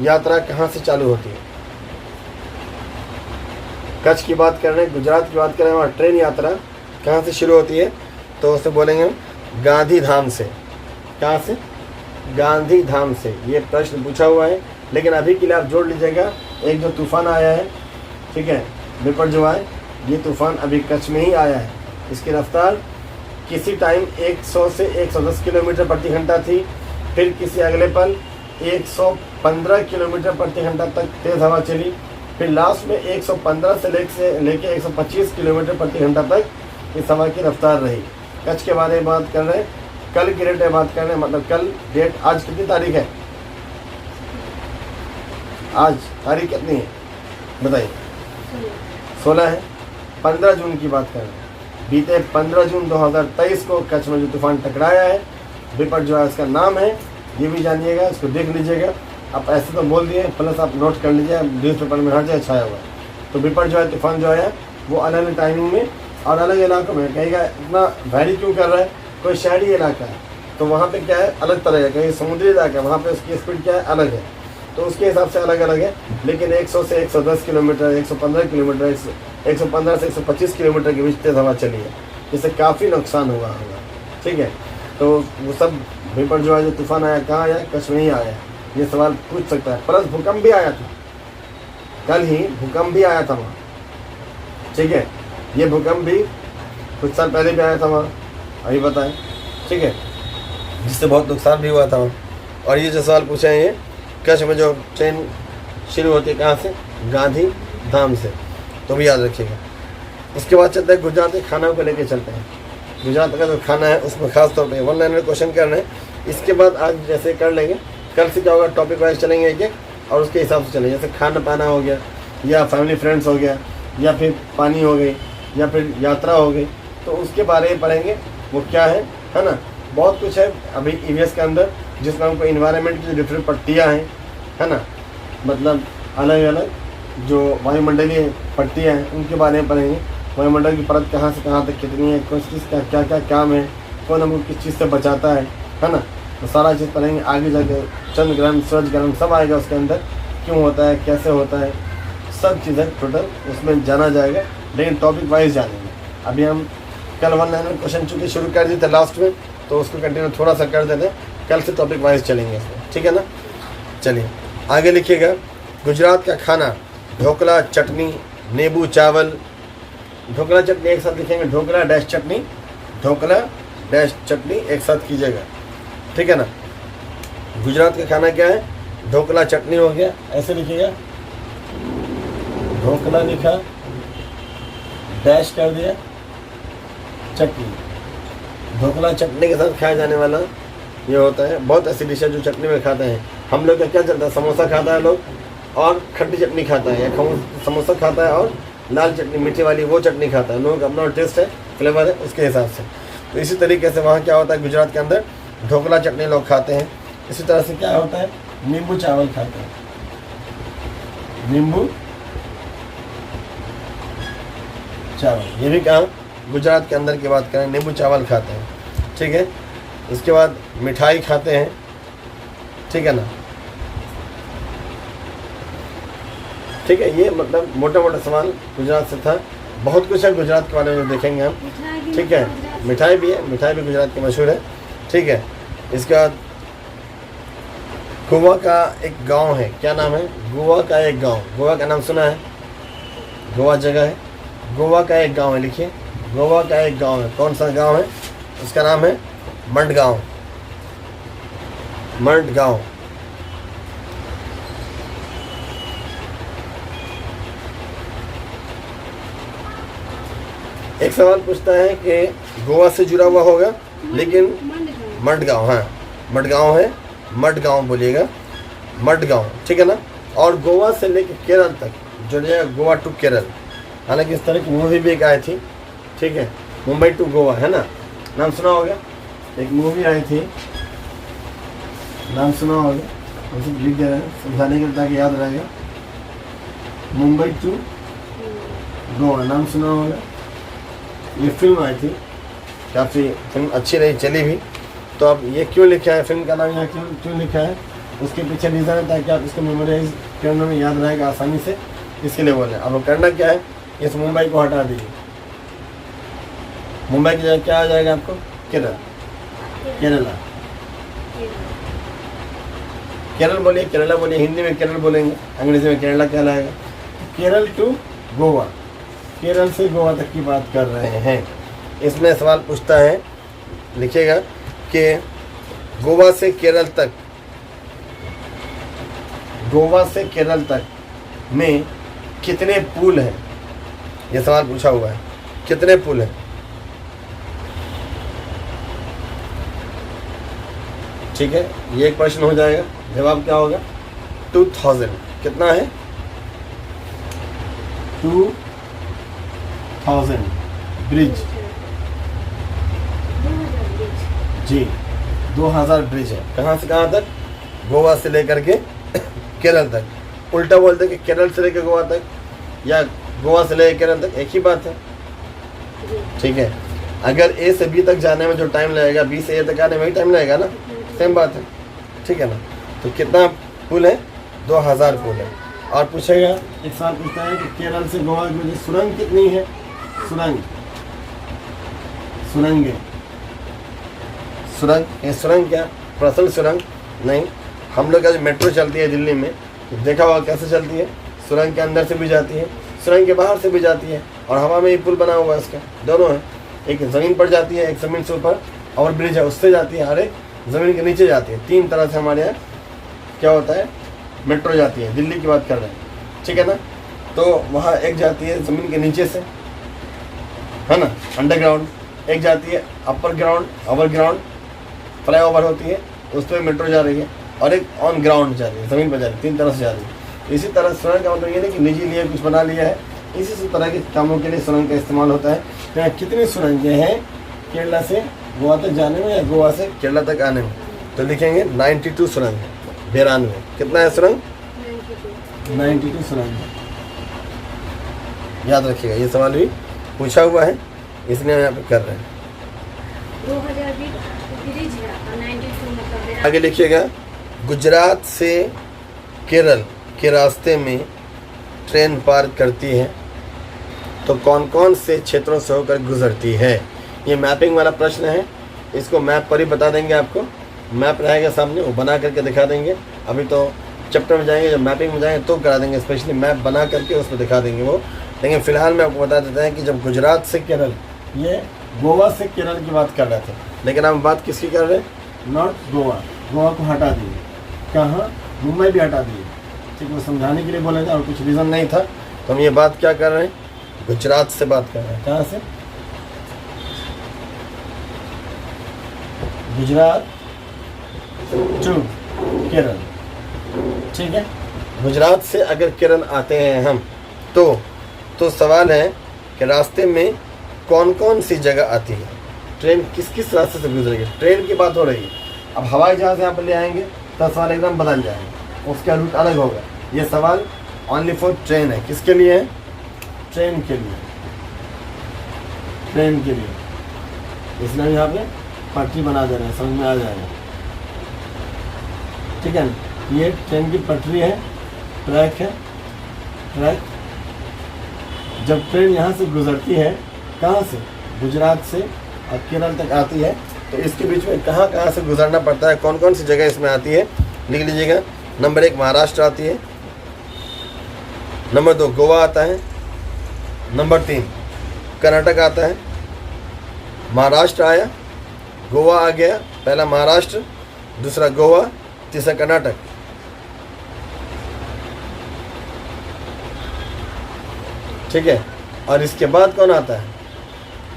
यात्रा कहाँ से चालू होती है। कच्छ की बात कर रहे हैं, गुजरात की बात कर रहे हैं, वहाँ ट्रेन यात्रा कहाँ से शुरू होती है, तो उसे बोलेंगे हम गांधीधाम से। कहाँ से, गांधीधाम से। ये प्रश्न पूछा हुआ है, लेकिन अभी के लिए आप जोड़ लीजिएगा, एक जो तूफान आया है, ठीक है, बिपरजॉय, ये तूफान अभी कच्छ में ही आया है। इसकी रफ्तार किसी टाइम 100 से 110 किलोमीटर प्रति घंटा थी, फिर किसी अगले पल 115 किलोमीटर प्रति घंटा तक तेज़ हवा चली, फिर लास्ट में 115 से लेके 125 किलोमीटर प्रति घंटा तक इस हवा की रफ्तार रही। कच्छ के बारे में बात कर रहे हैं, कल की डेट में बात कर रहे हैं, मतलब कल डेट, आज कितनी तारीख है, आज तारीख कितनी है बताइए, 16 है, 15 जून की बात कर रहे हैं। बीते 15 जून 2023 को कच्छ में जो तूफान टकराया है, बिपरजॉय उसका नाम है, ये भी जानिएगा, इसको देख लीजिएगा। आप ऐसे तो बोल दिए, प्लस आप नोट कर लीजिए, न्यूज़ पेपर में हर जगह छाया हुआ है। तो बिपरजॉय तूफान जो है वो अलग अलग टाइमिंग में और अलग इलाकों में, कहेगा इतना वैरी क्यों कर रहा है, कोई शहरी इलाका है तो वहाँ पे क्या है अलग तरह का, कहीं समुद्री इलाका है वहाँ पे उसकी स्पीड क्या है अलग है, तो उसके हिसाब से अलग अलग है। लेकिन 100 से 110 किलोमीटर, 115 किलोमीटर, 115 से 125 किलोमीटर के बीच तेज़ हवा चली है, जिससे काफ़ी नुकसान हुआ होगा, ठीक है। तो वो सब बिपरजॉय जो तूफान आया कहाँ आया, कच्छ में ही आया, ये सवाल पूछ सकता है। प्लस भूकंप भी आया था, कल ही भूकंप भी आया था वहाँ, ठीक है, ये भूकंप भी कुछ साल पहले भी आया था वहाँ, अभी बताएं, ठीक है, जिससे बहुत नुकसान भी हुआ था वहाँ। और ये जो सवाल पूछे हैं ये कच्छ में जो ट्रेन शुरू होती है कहाँ से, गांधीधाम से, तो भी याद रखिएगा। उसके बाद चलते हैं गुजरात के खाना को लेके चलते हैं। गुजरात का जो खाना है उसमें खास तौर पे 1 लाइनर क्वेश्चन कर रहे हैं। इसके बाद आज जैसे कर लेंगे, कल से क्या होगा, टॉपिक वाइज चलेंगे एक और उसके हिसाब से चलेंगे, जैसे खाना पाना हो गया, या फैमिली फ्रेंड्स हो गया, या फिर पानी हो गई, या फिर यात्रा हो गई, तो उसके बारे में पढ़ेंगे वो क्या है ना। बहुत कुछ है अभी EVS के अंदर, जिसमें हमको इन्वायरमेंट की जो डिफरेंट पट्टियाँ हैं, है ना, मतलब अलग अलग जो वायुमंडलीय पट्टियाँ हैं उनके बारे में पढ़ेंगे। वायुमंडल की परत कहाँ से कहाँ तक कितनी है, किस चीज़ का क्या क्या काम है, कौन हमको किस चीज़ से बचाता है ना। तो सारा चीज़ पढ़ेंगे आगे जाके। चंद्र ग्रहण, सूरज ग्रहण सब आएगा उसके अंदर, क्यों होता है, कैसे होता है, सब चीज़ें टोटल उसमें जाना जाएगा, लेकिन टॉपिक वाइज जानेंगे। अभी हम कल 1 लाइनर क्वेश्चन चूँकि शुरू कर दिए थे लास्ट में, तो उसको कंटिन्यू थोड़ा सा कर देते हैं, कल से टॉपिक वाइज चलेंगे इसमें, ठीक है ना। चलिए आगे लिखिएगा। गुजरात का खाना ढोकला, चटनी, नींबू चावल। ढोकला चटनी एक साथ लिखेंगे, ढोकला डैश चटनी, ढोकला डैश चटनी एक साथ कीजिएगा, ठीक है ना। गुजरात का खाना क्या है, ढोकला चटनी हो गया, ऐसे लिखिएगा। ढोकला लिखा, डैश कर दिया, चटनी। ढोकला चटनी के साथ खाया जाने वाला ये होता है। बहुत ऐसी डिश है जो चटनी में खाते हैं। हम लोग का क्या चलता है, समोसा खाता है लोग और खट्टी चटनी खाता है, या समोसा खाता है और लाल चटनी मीठी वाली वो चटनी खाता है। लोगों का अपना टेस्ट है, फ्लेवर है, उसके हिसाब से। तो इसी तरीके से वहाँ क्या होता है, गुजरात के अंदर ढोकला चटनी लोग खाते हैं। इसी तरह से क्या होता है, नींबू चावल खाते हैं, नींबू चावल। ये भी कहाँ, गुजरात के अंदर की बात करें, नींबू चावल खाते हैं, ठीक है। इसके बाद मिठाई खाते हैं, ठीक है ना, ठीक है। ये मतलब मोटा मोटा सवाल गुजरात से था। बहुत कुछ है गुजरात के बारे में देखेंगे हम, ठीक है। मिठाई भी है, मिठाई भी गुजरात की मशहूर है, ठीक है। इसके बाद गोवा का एक गांव है, क्या नाम है, गोवा का एक गांव। गोवा का नाम सुना है, गोवा जगह है, गोवा का एक गांव है, लिखिए गोवा का एक गांव है। कौन सा गांव है, उसका नाम है मडगांव, मडगांव। एक सवाल पूछता है कि गोवा से जुड़ा हुआ होगा, लेकिन मडगांव, हाँ मडगांव है, मडगांव बोलिएगा, मडगांव, ठीक है ना। और गोवा से लेकर केरल तक जो है, गोवा टू केरल। हालांकि इस तरह की मूवी भी एक आई थी, ठीक है, मुंबई टू गोवा, है ना, नाम सुना होगा। एक मूवी आई थी, नाम सुना होगा, उसे लिख दे रहे हैं समझाने के लिए ताकि याद रहेगा। मुंबई टू गोवा, नाम सुना होगा। ये फिल्म आई थी, काफ़ी फिल्म अच्छी रही, चली भी। तो अब ये क्यों लिखा है, फिल्म का नाम यहाँ क्यों लिखा है, उसके पीछे रीज़न है ताकि आप इसको मेमोराइज करने में याद रहेगा आसानी से, इसके लिए बोले। अब करना क्या है, इस मुंबई को हटा दीजिए, मुंबई की जगह क्या आ जाएगा आपको, केरल, केरला, केरल बोलिए, केरला बोलिए, हिंदी में केरल बोलेंगे, अंग्रेजी में केरला कहलाएगा। केरल टू गोवा, केरल से गोवा तक की बात कर रहे हैं। इसमें सवाल पूछता है, लिखिएगा कि गोवा से केरल तक, गोवा से केरल तक में कितने पुल हैं, ये सवाल पूछा हुआ है, कितने पुल हैं। ठीक है, ये एक प्रश्न हो जाएगा, जवाब क्या होगा, 2000। कितना है, 2000 ब्रिज, जी 2000 ब्रिज है। कहाँ से कहाँ तक, गोवा से लेकर के केरल तक। उल्टा बोलते कि केरल से लेकर गोवा तक या गोवा से लेकर केरल तक, एक ही बात है, ठीक है। अगर ए से बी तक जाने में जो टाइम लगेगा, बी से ए तक आने में भी टाइम लगेगा ना, सेम बात है, ठीक है ना। तो कितना पुल है, 2000 पुल है। और पूछेगा, एक सवाल पूछता है कि केरल से गोवा की मुझे सुरंग कितनी है, सुरंग, सुरंगे, सुरंग, ये सुरंग क्या, प्रसल सुरंग नहीं। हम लोग का जो मेट्रो चलती है दिल्ली में, तो देखा हुआ कैसे चलती है, सुरंग के अंदर से भी जाती है, सुरंग के बाहर से भी जाती है, और हवा में ही पुल बना हुआ है इसका, दोनों है। एक ज़मीन पर जाती है, एक ज़मीन से ऊपर और ब्रिज है उससे जाती है, हर एक ज़मीन के नीचे जाती है। 3 तरह से हमारे यहाँ क्या होता है, मेट्रो जाती है, दिल्ली की बात कर रहे हैं, ठीक है ना। तो वहाँ एक जाती है ज़मीन के नीचे से, है ना, अंडरग्राउंड, एक जाती है upper ground, over ground, flyover होती है, उस पर मेट्रो जा रही है, और एक ऑन ग्राउंड जा रही है, ज़मीन पर जा रही है, 3 तरह से जा रही है। इसी तरह सुरंग का मतलब ये नहीं कि निजी लिए कुछ बना लिया है, इसी तरह के कामों के लिए सुरंग का इस्तेमाल होता है। यहाँ कितनी सुरंगें हैं केरला से गोवा तक जाने में या गोवा से केरला तक आने में, तो लिखेंगे 92 सुरंग है, 92। कितना है सुरंग, 92 सुरंग है, याद रखिएगा, ये सवाल भी पूछा हुआ है, इसलिए हम यहाँ पे कर रहे हैं। 2020 ब्रिज है और 92 मतलब आगे लिखिएगा, गुजरात से केरल के रास्ते में ट्रेन पार करती है तो कौन कौन से क्षेत्रों से होकर गुजरती है। ये मैपिंग वाला प्रश्न है, इसको मैप पर ही बता देंगे आपको। मैप रहेगा सामने, वो बना करके दिखा देंगे। अभी तो चैप्टर में जाएंगे, जब मैपिंग में जाएंगे तो करा देंगे, स्पेशली मैप बना करके उसमें दिखा देंगे वो। लेकिन फ़िलहाल मैं आपको बता देते हैं कि जब गुजरात से केरल, ये गोवा से केरल की बात कर रहे थे, लेकिन हम बात किसकी कर रहे हैं, नॉर्थ गोवा। गोवा को हटा दिए, कहाँ, मुंबई भी हटा दिए, ठीक है, वो समझाने के लिए बोले थे और कुछ रीज़न नहीं था। तो हम ये बात क्या कर रहे हैं, गुजरात से बात कर रहे हैं। कहाँ से, गुजरात टू केरल, ठीक है। गुजरात से अगर केरल आते हैं हम तो सवाल है कि रास्ते में कौन कौन सी जगह आती है, ट्रेन किस किस रास्ते से गुजरेगी। ट्रेन की बात हो रही है, अब हवाई जहाज़ यहाँ पर ले आएंगे तो सवाल एकदम बदल जाएगा, उसका रूट अलग होगा। ये सवाल ओनली फॉर ट्रेन है, किसके लिए है, ट्रेन के लिए, ट्रेन के लिए। इसलिए यहाँ पे पटरी बना दे रहे हैं, समझ में आ जाएगा, ठीक है ना। ये ट्रेन की पटरी है, ट्रैक है, ट्रैक। जब ट्रेन यहाँ से गुजरती है, कहाँ से, गुजरात से और केरल तक आती है, तो इसके बीच में कहाँ कहाँ से गुजरना पड़ता है, कौन कौन सी जगह इसमें आती है, लिख लीजिएगा। नंबर 1 महाराष्ट्र आती है, नंबर 2 गोवा आता है, नंबर 3 कर्नाटक आता है। महाराष्ट्र आया, गोवा आ गया, पहला महाराष्ट्र, दूसरा गोवा, तीसरा कर्नाटक। ठीक है, और इसके बाद कौन आता है,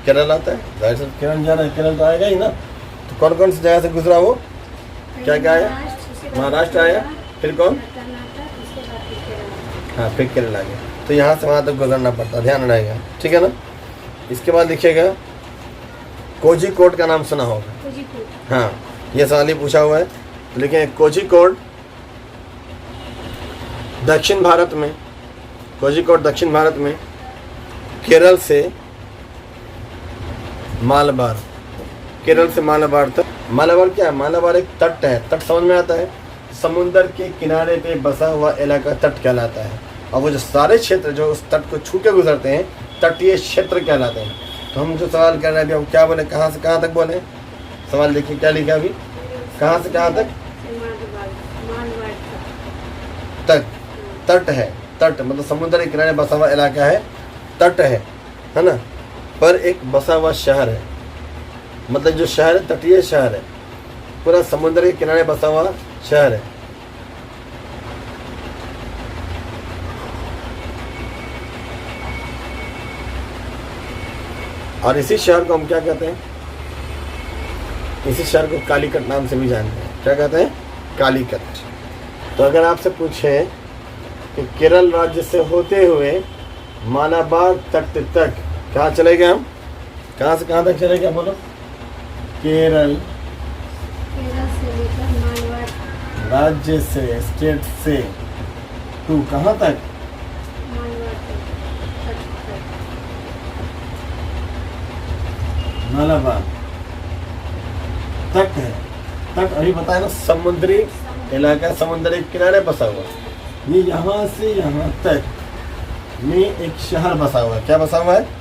केरल आता है। जाहिर सी केरल जा रहा है, केरल तो आएगा ही ना। तो कौन कौन सी जगह से गुजरा वो, क्या क्या आया, महाराष्ट्र आया, फिर कौन, कर्नाटक, उसके बाद फिर केरल। हाँ फिर केरल आ गया। तो यहाँ से वहाँ तक गुजरना पड़ता, ध्यान रहेगा, ठीक है ना। इसके बाद लिखिएगा, कोझिकोड का नाम सुना होगा, कोझिकोड। हाँ ये सवाल ही पूछा हुआ है। तो लिखें कोझिकोड दक्षिण भारत में, कोझिकोड दक्षिण भारत में केरल से मालाबार, केरल से मालाबार तक। मालाबार क्या है, मालाबार एक तट है, तट समझ में आता है, समुंदर के किनारे पे बसा हुआ इलाका तट कहलाता है। और वो जो सारे क्षेत्र जो उस तट को छू के गुजरते हैं, तटीय क्षेत्र कहलाते हैं। तो हम जो सवाल कर रहे हैं अभी, हम क्या बोले, कहाँ से कहाँ तक बोले, सवाल देखिए क्या लिखा अभी, कहाँ से कहाँ तक, तट, तट है, तट मतलब समुद्र के किनारे बसा हुआ इलाका है, तट है ना। पर एक बसा हुआ शहर है, मतलब जो शहर है तटीय शहर है, पूरा समुद्र के किनारे बसा हुआ शहर है। और इसी शहर को हम क्या कहते हैं, इसी शहर को कालीकट नाम से भी जानते हैं। क्या कहते हैं, कालीकट। तो अगर आपसे पूछे कि केरल राज्य से होते हुए मालाबार तट तक कहाँ चले गए हम, कहाँ से कहाँ तक चले गए, बोलो। केरल से लेकर मालवा, राज्य से, स्टेट से, टू कहाँ तक, मालवा तक, मालाबार तट है। तट अभी बताया ना, समुद्री इलाका, समुद्र के किनारे बसा हुआ। ये यहाँ से यहाँ तक में एक शहर बसा हुआ है। क्या बसा हुआ है,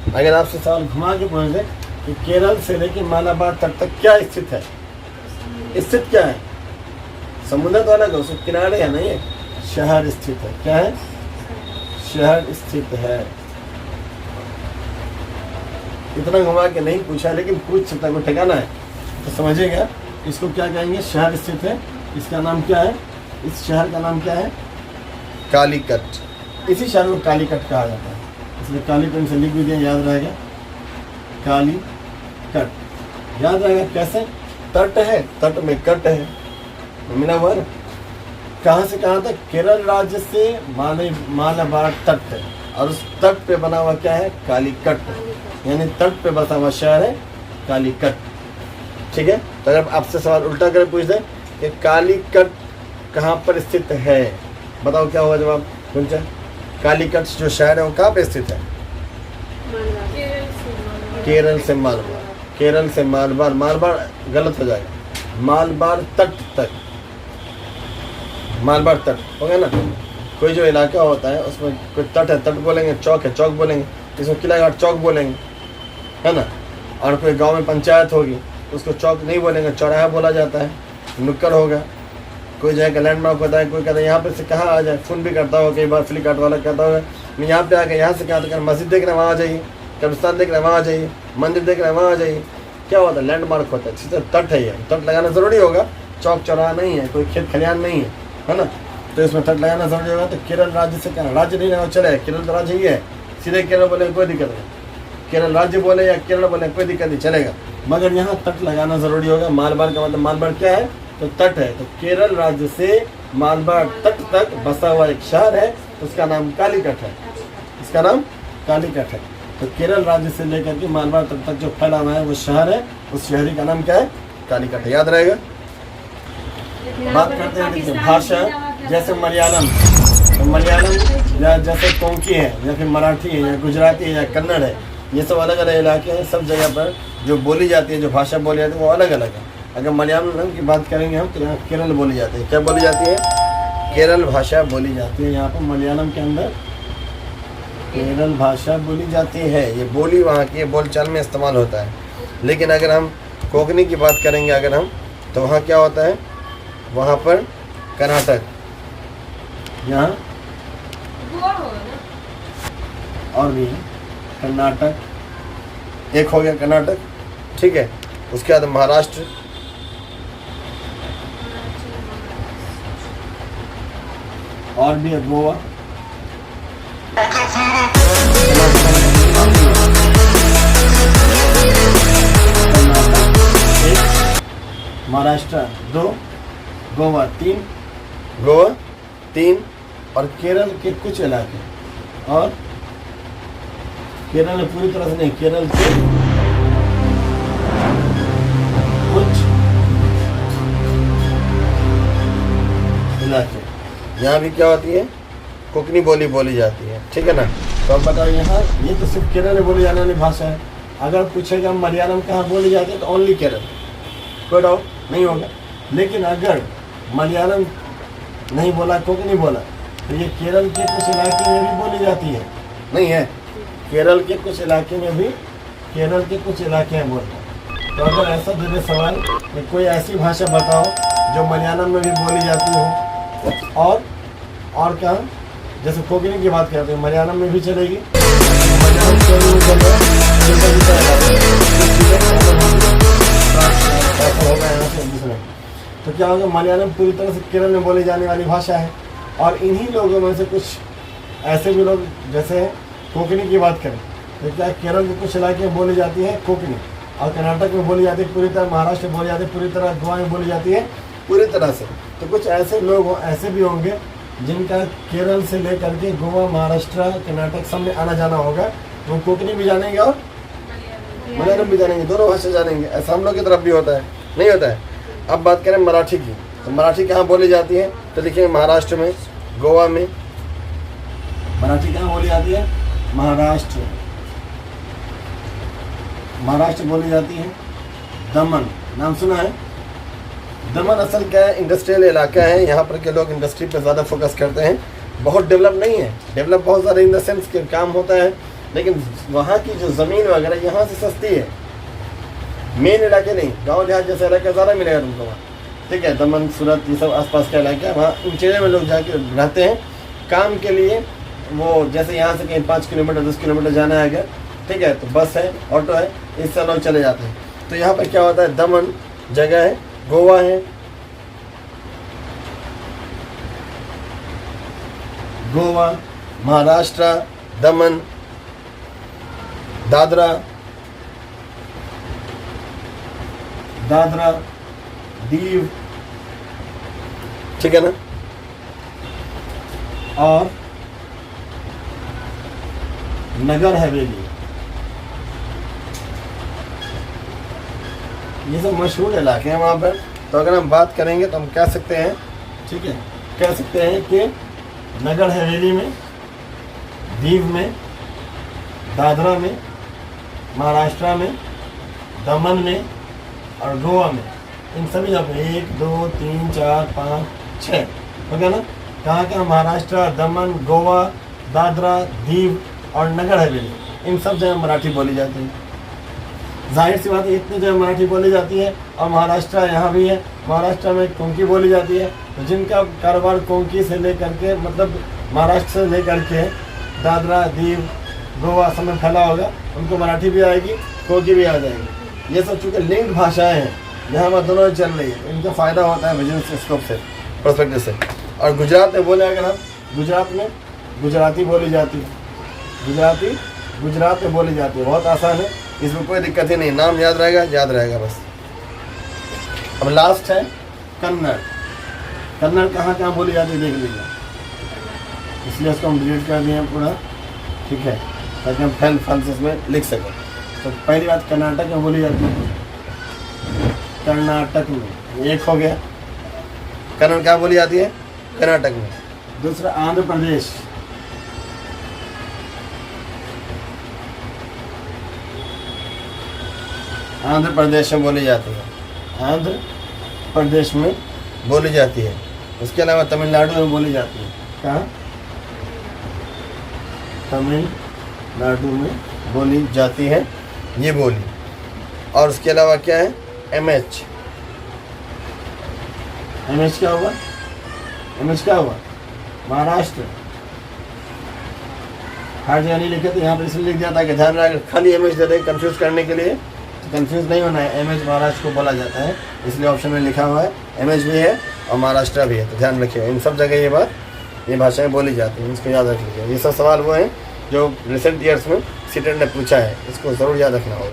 अगर आपसे सवाल घुमा के पूछ दे कि केरल से लेकर मालाबार तट तक क्या स्थित है, स्थित क्या है, समुद्र तो अलग है, उसके किनारे है ना, ये शहर स्थित है। क्या है, शहर स्थित है। इतना घुमा के नहीं पूछा, लेकिन पूछ सकता है, कोई ठिकाना है तो समझिएगा। इसको क्या कहेंगे, शहर स्थित है। इसका नाम क्या है, इस शहर का नाम क्या है, कालीकट। इसी शहर को कालीकट कहा जाता है, इसलिए कालीकट से लिख भी दिया, याद रहेगा, कालीकट याद रहेगा। कैसे, तट है, तट में कट है, मिला हुआ ना। कहाँ से कहाँ तक, केरल राज्य से मालाबार तट है, और उस तट पे बना हुआ क्या है, कालीकट, यानी तट पे बसा हुआ शहर है कालीकट। ठीक है, तो अगर आपसे सवाल उल्टा कर पूछ दे कि कालीकट कहाँ पर स्थित है, बताओ क्या होगा जवाब। कालीकट जो शहर है वो कहाँ पे स्थित है, केरल से मालबार, केरल से मालबार, मालबार गलत हो जाएगा, मालबार तट तक, मालबार तट हो गया ना। कोई जो इलाका होता है उसमें कोई तट है, तट बोलेंगे, चौक है, चौक बोलेंगे, इसमें किलाघाट चौक बोलेंगे, है ना। और कोई गांव में पंचायत होगी उसको चौक नहीं बोलेंगे, चौराहा बोला जाता है, नुक्कड़ होगा। कोई जगह का लैंडमार्क होता है, कोई कहता है यहाँ पे से कहाँ आ जाए, फ़ोन भी करता हो, कई बार फ्लिपकार्ट वाला कहता होगा मैं यहाँ पे आ गया, यहाँ से कहाँ, तो मस्जिद देख रहे हैं वहाँ आ जाइए, कब्रिस्तान देख रहे हैं वहाँ आ जाइए, मंदिर देख रहे हैं वहाँ आ जाइए। क्या होता है, लैंडमार्क होता है, सीधा तट है ये, तट लगाना ज़रूरी होगा, चौक चौराहा नहीं है, कोई खेत खलिहान नहीं है ना, तो इसमें तट लगाना ज़रूरी होगा। तो केरल राज्य से क्या, राज्य नहीं लगा चले, केरल तो राज्य ही है, सीधे केरल बोले कोई दिक्कत नहीं, केरल राज्य बोले या केरल बोले कोई दिक्कत नहीं चलेगा, मगर यहाँ तट लगाना ज़रूरी होगा। मालबार का मतलब, मालबार क्या है, तो तट है। तो केरल राज्य से मालबार तट तक बसा हुआ एक शहर है, उसका नाम कालीकट है, इसका नाम कालीकट है। तो केरल राज्य से लेकर के मालबार तट तक जो फैला हुआ है वो शहर है, उस शहरी का नाम क्या है, कालीकट है, याद रहेगा। बात करते हैं देखिए भाषा, जैसे मलयालम, तो मलयालम या जैसे कोंकणी है या फिर मराठी है या गुजराती है या कन्नड़ है, ये सब अलग अलग इलाके हैं, सब जगह पर जो बोली जाती है, जो भाषा बोली जाती है वो अलग अलग है। अगर मलयालम की बात करेंगे हम तो यहाँ केरल बोली जाती है, क्या बोली जाती है, केरल भाषा बोली जाती है। यहाँ पर मलयालम के अंदर केरल भाषा बोली जाती है, ये बोली वहाँ की बोलचाल में इस्तेमाल होता है। लेकिन अगर हम कोंकणी की बात करेंगे अगर हम, तो वहाँ क्या होता है, वहाँ पर कर्नाटक, यहाँ और भी है कर्नाटक, एक हो गया कर्नाटक, ठीक है। उसके बाद महाराष्ट्र, और भी है गोवा, महाराष्ट्र 2, गोवा 3, गोवा 3, और केरल के कुछ इलाके, और केरल में पूरी तरह से नहीं, केरल के कुछ इलाके, यहाँ भी क्या होती है, कोंकणी बोली बोली जाती है, ठीक है ना। तो अब बताओ यहाँ, ये तो सिर्फ केरल में बोली जाने वाली भाषा है। अगर पूछेगा मलयालम कहाँ बोली जाती है तो ओनली केरल, कोई डाउट नहीं होगा। लेकिन अगर मलयालम नहीं बोला, कोंकणी बोला, तो ये केरल के कुछ इलाके में भी बोली जाती है, नहीं है, केरल के कुछ इलाके में भी, केरल के कुछ इलाके में बोलते हैं। तो अगर ऐसा दे दे सवाल कि कोई ऐसी भाषा बताओ जो मलयालम में भी बोली जाती हो, और क्या, जैसे कोंकणी की बात करते हैं मलयालम में भी चलेगी, मलयालम होगा यहाँ से दूसरा। तो क्या होगा, मलयालम पूरी तरह से केरल में बोली जाने वाली भाषा है। और इन्हीं लोगों में से कुछ ऐसे भी लोग, जैसे कोंकणी की बात करें तो क्या केरल के कुछ इलाके में बोली जाती है कोंकणी, और कर्नाटक में बोली जाती है पूरी तरह, महाराष्ट्र में बोली जाती है पूरी तरह, गोवा में बोली जाती है पूरी तरह से। तो कुछ ऐसे लोग ऐसे भी होंगे जिनका केरल से लेकर के गोवा, महाराष्ट्र, कर्नाटक सब में आना जाना होगा, वो कोंकणी भी जानेंगे और मलयालम भी जानेंगे, दोनों भाषा जानेंगे। ऐसा हम लोग की तरफ भी होता है, नहीं होता है। अब बात करें मराठी की, तो मराठी कहाँ बोली जाती है, तो लिखेंगे महाराष्ट्र में, गोवा में। मराठी कहाँ बोली जाती है, महाराष्ट्र, महाराष्ट्र बोली जाती है। दमन, नाम सुना है, दमन असल क्या है, इंडस्ट्रियल इलाका है, यहाँ पर के लोग इंडस्ट्री पे ज़्यादा फोकस करते हैं, बहुत डेवलप नहीं है, डेवलप बहुत ज़्यादा इन द सेंस के काम होता है, लेकिन वहाँ की जो ज़मीन वगैरह यहाँ से सस्ती है, मेन इलाके नहीं, गाँव देहात जैसे इलाका ज़्यादा मिलेगा तुमको वहाँ, ठीक है। दमन, सूरत, ये सब आसपास के इलाके हैं, वहाँ ऊंचे में लोग जाके रहते हैं काम के लिए। वो जैसे यहाँ से कहीं 5 किलोमीटर 10 किलोमीटर जाना है अगर, ठीक है, तो बस है, ऑटो है, इससे लोग चले जाते हैं। तो यहाँ पर क्या होता है, दमन जगह है, गोवा है, गोवा, महाराष्ट्र, दमन, दादरा, दीव, ठीक है ना, और नगर हवेली, ये सब मशहूर इलाके हैं वहाँ पर। तो अगर हम बात करेंगे तो हम कह सकते हैं, ठीक है, कह सकते हैं कि नगर हवेली में, दीव में, दादरा में, महाराष्ट्र में, दमन में और गोवा में, इन सभी जगह 1 2 3 4 5 6 हो गया ना। कहाँ कहाँ? महाराष्ट्र, दमन, गोवा, दादरा, दीव और नगर हवेली, इन सब जगह मराठी बोली जाती है। जाहिर सी बात है इतनी जगह मराठी बोली जाती है और महाराष्ट्र यहाँ भी है, महाराष्ट्र में कोंकणी बोली जाती है। तो जिनका कारोबार कोंकणी से लेकर के मतलब महाराष्ट्र से लेकर के दादरा, दीव, गोवा सब में फैला होगा, उनको मराठी भी आएगी, कोंकणी भी आ जाएगी। ये सब चूँकि लिंक्ड भाषाएँ हैं, यहाँ पर दोनों चल रही है, इनका फ़ायदा होता है बिजनेस स्कोप से, पर्सपेक्टिव से। और गुजरात में बोले अगर हम, गुजरात में गुजराती बोली जाती है, गुजराती गुजरात में बोली जाती है, बहुत आसान है, इसमें कोई दिक्कत ही नहीं, नाम याद रहेगा बस। अब लास्ट है कन्नड़। कन्नड़ कहाँ कहाँ बोली जाती है देख लीजिए, इसलिए उसको हम डिलीट कर दिए पूरा, ठीक है, ताकि हम फैल से इसमें लिख सकें। तो पहली बात कर्नाटक में बोली जाती है, कर्नाटक में एक हो गया। कन्नड़ क्या बोली जाती है? कर्नाटक में। दूसरा आंध्र प्रदेश, आंध्र प्रदेश में बोली जाती है, आंध्र प्रदेश में बोली जाती है। उसके अलावा तमिलनाडु में बोली जाती है। कहाँ? तमिलनाडु में बोली जाती है ये बोली। और उसके अलावा क्या है? एमएच। एमएच क्या हुआ? एमएच क्या हुआ? महाराष्ट्र। हर जगह नहीं लिखे तो यहाँ पर इसलिए लिख दिया ताकि ध्यान रहे, खाली एमएच दे दे कंफ्यूज करने के लिए, तो कंफ्यूज नहीं होना है। एमएच महाराष्ट्र को बोला जाता है, इसलिए ऑप्शन में लिखा हुआ है एमएच भी है और महाराष्ट्र भी है, तो ध्यान रखिए इन सब जगह ये भाषाएं बोली जाती हैं, इसको याद रख लीजिए। ये सब सवाल वो हैं जो रिसेंट ईयर्स में सीटेट ने पूछा है, इसको ज़रूर याद रखना होगा।